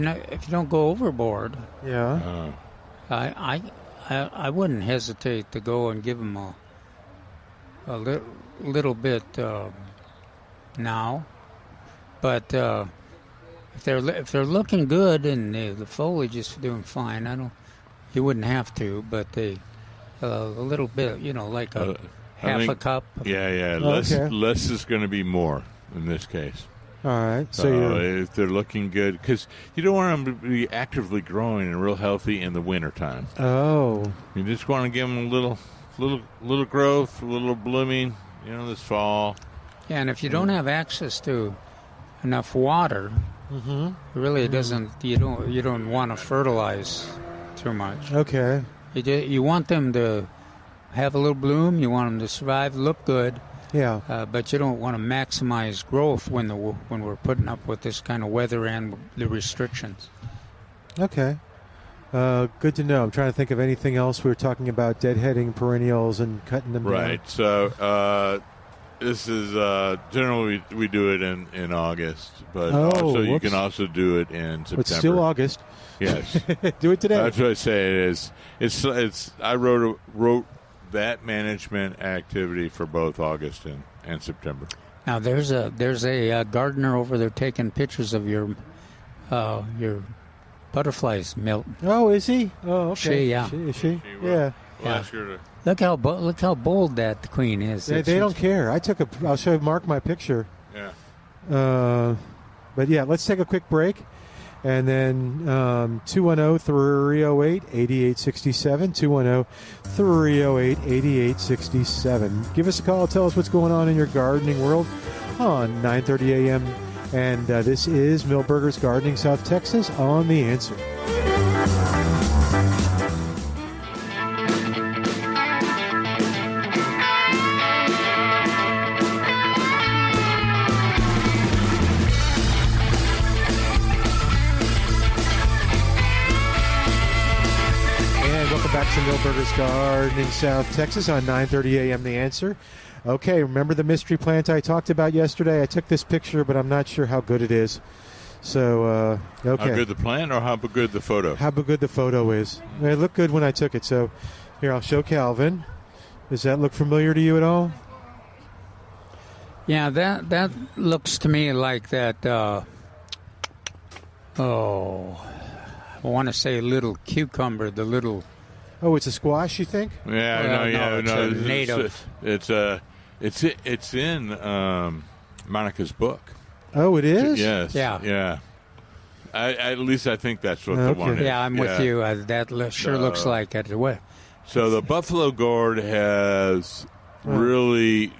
don't go overboard, yeah, I wouldn't hesitate to go and give them a little bit now, but if they're looking good and the foliage is doing fine, you wouldn't have to, but a little bit, like half a cup. Yeah. Okay. Less is going to be more in this case. All right. So if they're looking good, because you don't want them to be actively growing and real healthy in the wintertime. Oh. You just want to give them a little growth, a little blooming, this fall. Yeah, and if you don't have access to enough water, really doesn't. You don't want to fertilize too much. Okay. You want them to have a little bloom. You want them to survive, look good. Yeah. But you don't want to maximize growth when we're putting up with this kind of weather and the restrictions. Okay. Good to know. I'm trying to think of anything else. We were talking about deadheading perennials and cutting them down. Right. So This is generally we do it in August, but you whoops. can also do it in September. It's still August. Yes, Do it today. that's what I say. It is. It's. I wrote that management activity for both August and September. Now there's a gardener over there taking pictures of your butterflies, Milton. Oh, is he? Oh, okay. She, yeah. Is she? will. Yeah. We'll ask her to. Look how bold that queen is. They don't care. I'll show Mark my picture. Yeah. But yeah, let's take a quick break. And then 210-308-8867, 210-308-8867. Give us a call. Tell us what's going on in your gardening world on 9:30 a.m. And this is Milberger's Gardening, South Texas, on The Answer. Back to Milberger's Gardening, South Texas on 9:30 a.m. The Answer. Okay, remember the mystery plant I talked about yesterday? I took this picture, but I'm not sure how good it is. So, okay. How good the plant or how good the photo? How good the photo is. It looked good when I took it. So, here, I'll show Calvin. Does that look familiar to you at all? Yeah, that looks to me like that. I want to say little cucumber, the little. Oh, it's a squash, you think? Yeah, it's a native. It's in Monica's book. Oh, it is? Yes. Yeah. At least I think that's what the one is. Yeah, I'm with you. That sure looks like it. So the buffalo gourd has really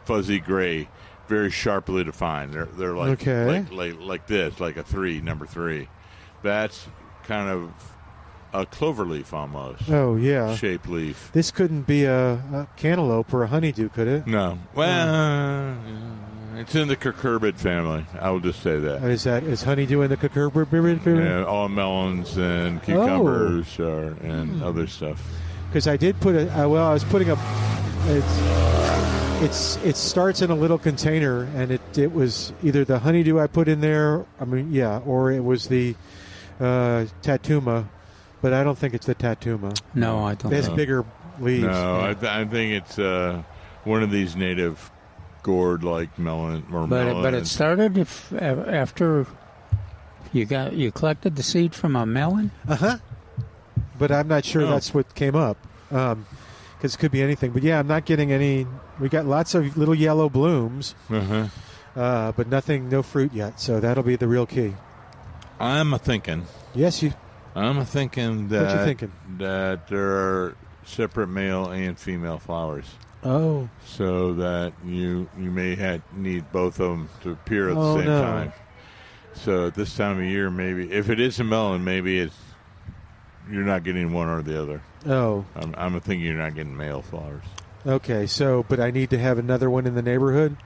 fuzzy gray, very sharply defined. They're like this, like a 3, number 3. That's kind of a clover leaf almost. Oh, yeah. Shaped leaf. This couldn't be a cantaloupe or a honeydew, could it? No. Well, it's in the cucurbit family. I will just say that. Is honeydew in the cucurbit family? Yeah, all melons and cucumbers and other stuff. Because I did put I was putting a. It starts in a little container, and it was either the honeydew I put in there. Or it was the tatuma. But I don't think it's the tatuma. No, I don't. It has bigger leaves. No, I think it's one of these native gourd-like melon or melon. But it started after you collected the seed from a melon. But I'm not sure that's what came up, because it could be anything. But yeah, I'm not getting any. We got lots of little yellow blooms, but no fruit yet. So that'll be the real key. I'm thinking. Yes, you. I'm thinking that. What you thinking? That there are separate male and female flowers. Oh. So that you may need both of them to appear at the same time. So at this time of year, maybe if it is a melon, maybe you're not getting one or the other. Oh. I'm thinking you're not getting male flowers. Okay, but I need to have another one in the neighborhood?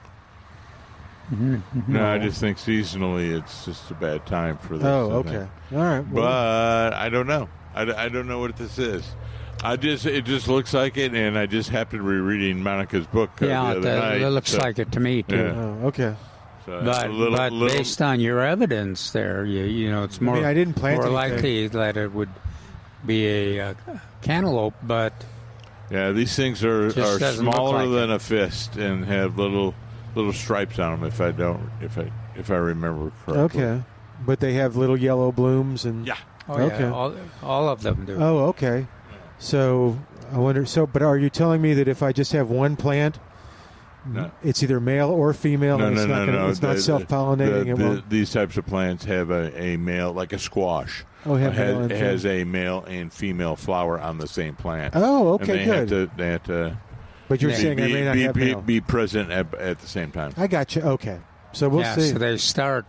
No, I just think seasonally it's just a bad time for this. Oh, okay. All right. Well, but I don't know. I don't know what this is. It just looks like it, and I just happened to be reading Monica's book the other night. It looks like it to me too. Yeah. Oh, okay. So but based on your evidence, there, it's more. I didn't plant more anything. likely that it would be a cantaloupe, but yeah, these things are smaller than a fist and have little stripes on them. If I remember correctly. Okay, but they have little yellow blooms and okay, all of them do. Oh, okay. So I wonder. But are you telling me that if I just have one plant, it's either male or female? No, It's not self-pollinating. These types of plants have a male, like a squash. Oh, has a male and female flower on the same plant. Oh, okay, and good. They have to. But you're saying I may not have male. Be present at the same time. I got you. Okay, so we'll see. So they start.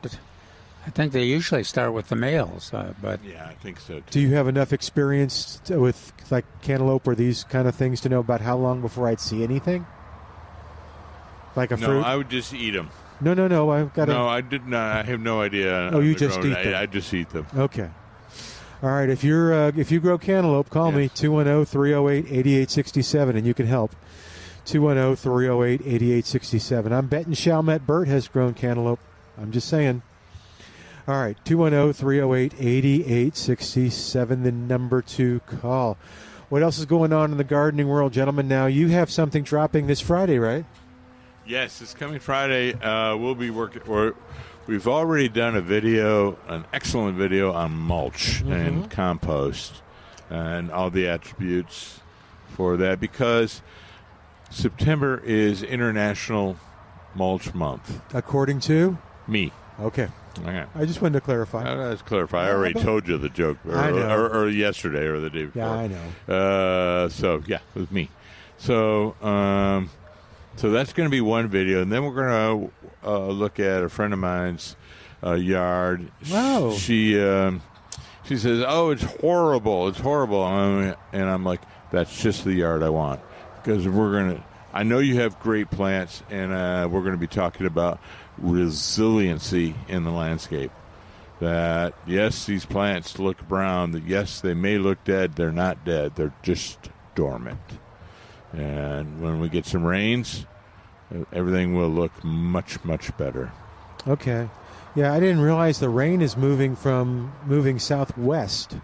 I think they usually start with the males, but yeah, I think so too. Do you have enough experience with like cantaloupe or these kind of things to know about how long before I'd see anything? Like a fruit? No, I would just eat them. No. I've got. No, I did not. I have no idea. Oh, you just eat them. I just eat them. Okay. All right. If you grow cantaloupe, call me 210-308-8867, and you can help. 210-308-8867. I'm betting Chalmette Burt has grown cantaloupe. I'm just saying. All right, 210-308-8867, the number to call. What else is going on in the gardening world, gentlemen? Now, you have something dropping this Friday, right? Yes, this coming Friday, we'll be working. We've already done a video, an excellent video on mulch and compost and all the attributes for that, because September is International Mulch Month. According to? Me. Okay. Okay. I just wanted to clarify. Let's clarify. I already told you the joke, or yesterday, or the day before. Yeah, I know. So yeah, it was me. So so that's going to be one video, and then we're going to look at a friend of mine's yard. Wow. She says, "Oh, it's horrible! It's horrible!" And I'm like, "That's just the yard I want," because we're going to. I know you have great plants, and we're going to be talking about resiliency in the landscape. That, yes, these plants look brown. That, yes, they may look dead. They're not dead. They're just dormant. And when we get some rains, everything will look much, much better. Okay. Yeah, I didn't realize the rain is moving southeast.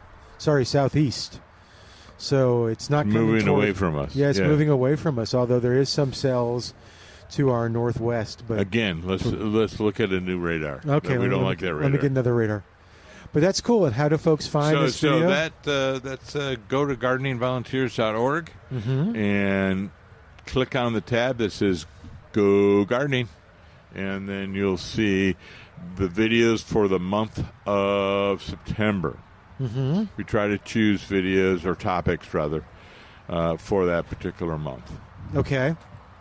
So it's not moving away from us. Yeah, it's moving away from us, although there is some cells to our northwest. But again, let's look at a new radar. Okay, we don't like that radar. Let me get another radar. But that's cool. And how do folks find this video? So that's go to gardeningvolunteers.org and click on the tab that says Go Gardening, and then you'll see the videos for the month of September. We try to choose videos or topics, rather, for that particular month. Okay.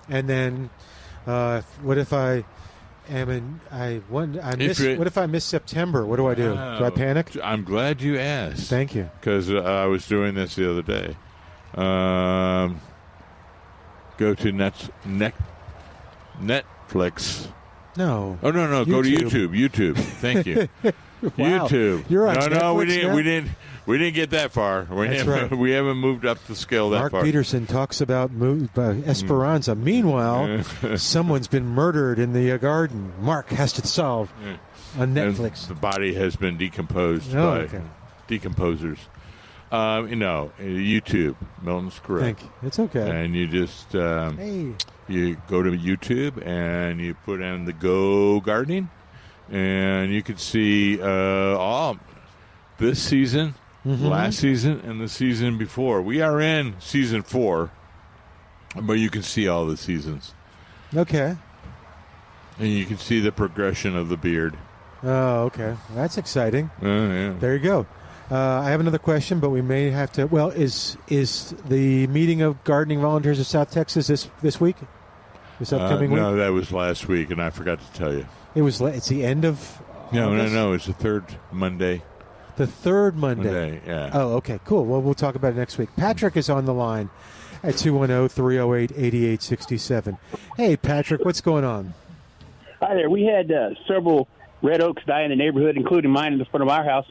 And then what if I what if I miss September? What do I do? Do I panic? I'm glad you asked. Thank you. Because I was doing this the other day. Go to Netflix. No. Oh, no. Go to YouTube. Thank you. Wow. YouTube. You're on Netflix we now? We didn't get that far. That's right. We haven't moved up the scale that Mark far. Peterson talks about Esperanza. Meanwhile, someone's been murdered in the garden. Mark has to solve on Netflix. And the body has been decomposed by decomposers. YouTube. Milton's correct. Thank you. It's okay. And you just you go to YouTube and you put in the Go Gardening, and you can see all this season, last season, and the season before. We are in season 4, but you can see all the seasons. Okay. And you can see the progression of the beard. Oh, okay. That's exciting. Yeah. There you go. I have another question, but we may have to. Well, is the meeting of gardening volunteers of South Texas this week? This upcoming week? No, that was last week, and I forgot to tell you. It's the end of August? No. It's the third Monday. The third Monday. Yeah. Oh, okay, cool. Well, we'll talk about it next week. Patrick is on the line at 210-308-8867. Hey, Patrick, what's going on? Hi there. We had several red oaks die in the neighborhood, including mine in the front of our house,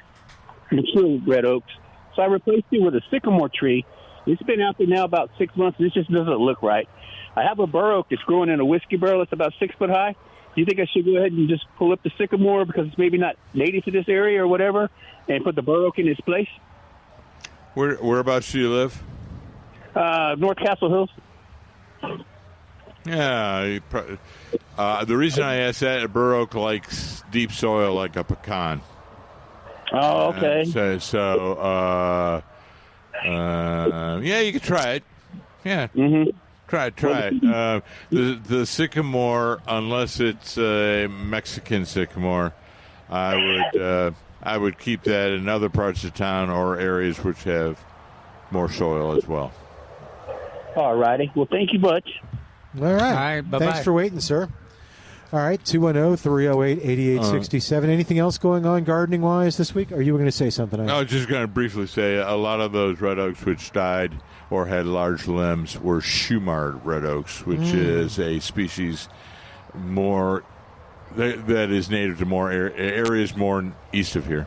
mature red oaks. So I replaced it with a sycamore tree. It's been out there now about 6 months, and it just doesn't look right. I have a bur oak that's growing in a whiskey barrel that's about 6 foot high. Do you think I should go ahead and just pull up the sycamore because it's maybe not native to this area or whatever, and put the bur oak in its place? Whereabouts do you live? North Castle Hills. Yeah. The reason I asked that, a bur oak likes deep soil like a pecan. Oh, okay. Yeah, you could try it. Yeah. Try it. The sycamore, unless it's a Mexican sycamore, I would keep that in other parts of town or areas which have more soil as well. All righty. Well, thank you much. All right. All right, bye-bye. Thanks for waiting, sir. All right, 210-308-8867. Anything else going on gardening-wise this week? Or you were going to say something? I was just going to briefly say a lot of those red oaks which died or had large limbs were Shumard red oaks, which is a species more that is native to more areas more east of here.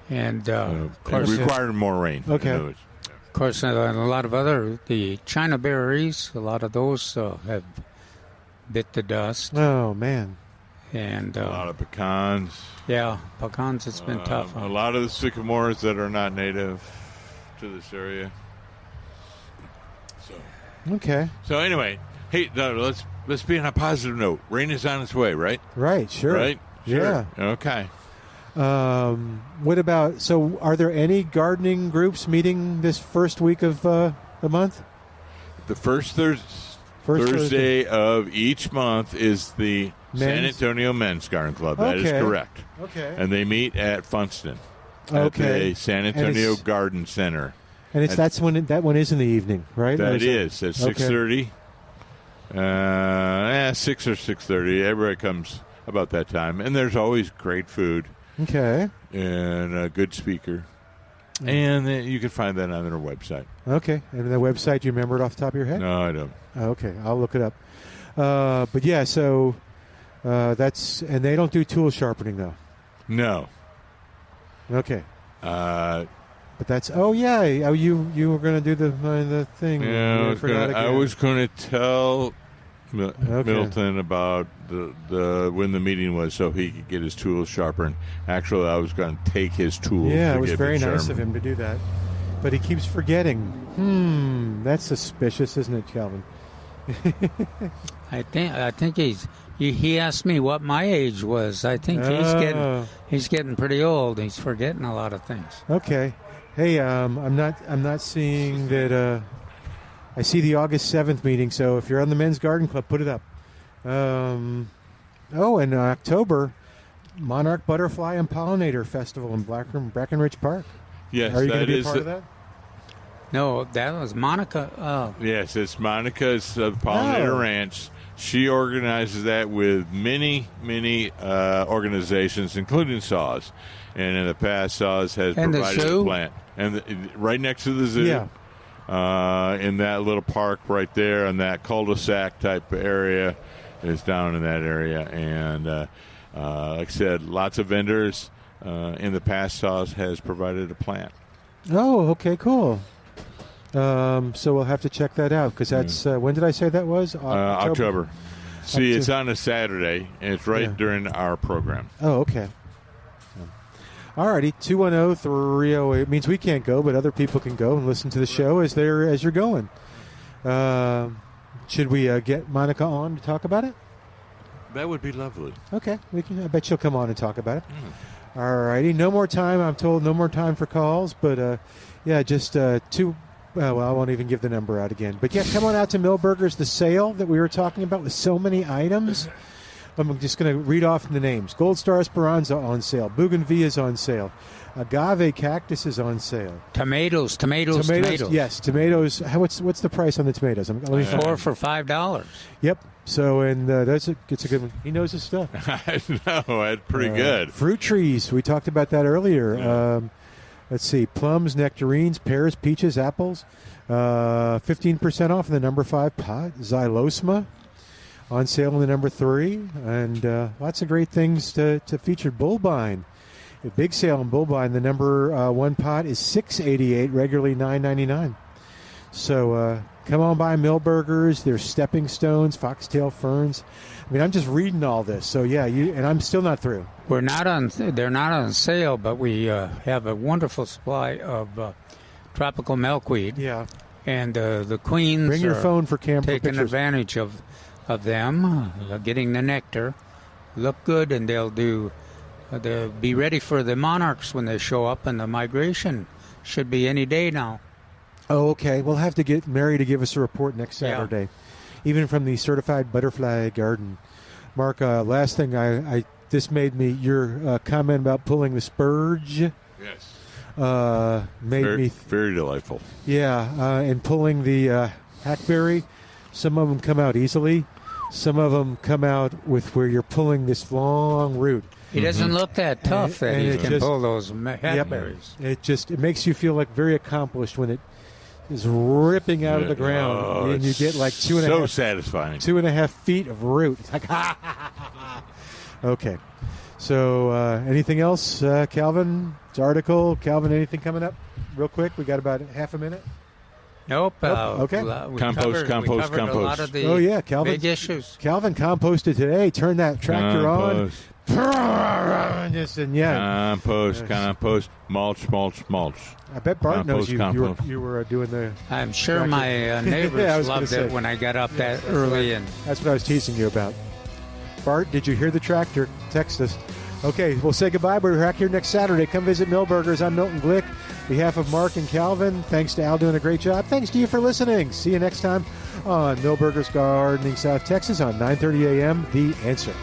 And of course, required more rain. Okay. Of course, a lot of the China berries, a lot of those have bit the dust. Oh, man. And a lot of pecans. Yeah, pecans, it's been tough. A lot of the sycamores that are not native to this area. Okay. So anyway, hey, let's be on a positive note. Rain is on its way, right? Right, sure. Right? Sure. Yeah. Okay. What about, so are there any gardening groups meeting this first week of the month? The first Thursday of each month is the San Antonio Men's Garden Club. That is correct. Okay. And they meet at Funston at the San Antonio Garden Center. And that one is in the evening, right? That is at 6:30. 6 or 6:30. Everybody comes about that time, and there's always great food. Okay. And a good speaker, and you can find that on their website. Okay. And the website, do you remember it off the top of your head? No, I don't. Okay, I'll look it up. But yeah, so that's, and they don't do tool sharpening though. No. Okay. But that's, you were going to do the thing. Yeah, I was going to tell Milton about the when the meeting was, so he could get his tools sharpened. Actually, I was going to take his tools. Yeah, to it was get very them nice of him to do that, but he keeps forgetting. That's suspicious, isn't it, Calvin? I think he asked me what my age was. I think he's getting pretty old. He's forgetting a lot of things. Okay. Hey, I'm not seeing that. I see the August 7th meeting. So if you're on the Men's Garden Club, put it up. In October, Monarch Butterfly and Pollinator Festival in Brackenridge Park. Yes, are you going to be a part of that? No, that was Monica. Yes, it's Monica's Pollinator Ranch. She organizes that with many organizations, including SAWS. And in the past, SAWS has provided a plant. And right next to the zoo, in that little park right there, in that cul-de-sac type area, is down in that area. And like I said, lots of vendors. In the past, SAWS has provided a plant. Oh, okay, cool. So we'll have to check that out, because that's when did I say that was? October. See, it's on a Saturday, and it's right during our program. Oh, okay. All righty, 210-308 means we can't go, but other people can go and listen to the show as you're going. Should we get Monica on to talk about it? That would be lovely. Okay, we can. I bet she'll come on and talk about it. All righty, no more time. I'm told no more time for calls, but just two. Well, I won't even give the number out again. But yeah, come on out to Millburgers, the sale that we were talking about with so many items. I'm just going to read off the names. Gold Star Esperanza on sale. Bougainvillea is on sale. Agave cactus is on sale. Tomatoes. Yes, tomatoes. What's the price on the tomatoes? 4 for $5. Yep. So, and it's a good one. He knows his stuff. I know. That's pretty good. Fruit trees. We talked about that earlier. Yeah. Let's see. Plums, nectarines, pears, peaches, apples. 15% off in the number 5 pot. Xylosma on sale in the number 3. And lots of great things to feature. Bullbine. A big sale on Bullbine. The number 1 pot is $6.88, regularly $9.99. So come on by Millburgers. There's stepping stones, foxtail ferns. I mean, I'm just reading all this. So yeah, and I'm still not through. They're not on sale, but we have a wonderful supply of tropical milkweed. Yeah. And the queens bring your phone for camera taking pictures. Advantage of them, getting the nectar. Look good, and they'll be ready for the monarchs when they show up, and the migration should be any day now. Oh, okay. We'll have to get Mary to give us a report next Saturday, even from the Certified Butterfly Garden. Mark, last thing, this made me, your comment about pulling the spurge. Yes. Made me very delightful. Yeah, and pulling the hackberry. Some of them come out easily. Some of them come out with where you're pulling this long root. He doesn't look that tough that he can pull those hackberries. Yep. It makes you feel like very accomplished when it is ripping out of the ground, and you get like 2.5 satisfying 2.5 feet of root. It's like okay. So anything else, Calvin? Article, Calvin? Anything coming up, real quick? We got about half a minute. Nope. Okay. We Compost, covered a lot of the Calvin, big issues. Calvin composted today. Turned that tractor Compost. on. Just, and Compost, mulch. I bet Bart knows Compost. you were doing the. I'm sure tractor. my neighbors Yeah, I was gonna loved say. it when I got up that early. And That's what I was teasing you about. Bart, did you hear the tractor? Text us. Okay, we'll say goodbye. We're back here next Saturday. Come visit Millburgers. I'm Milton Glueck. On behalf of Mark and Calvin, thanks to Al doing a great job. Thanks to you for listening. See you next time on Millburgers Gardening South Texas on 9:30 a.m. The Answer.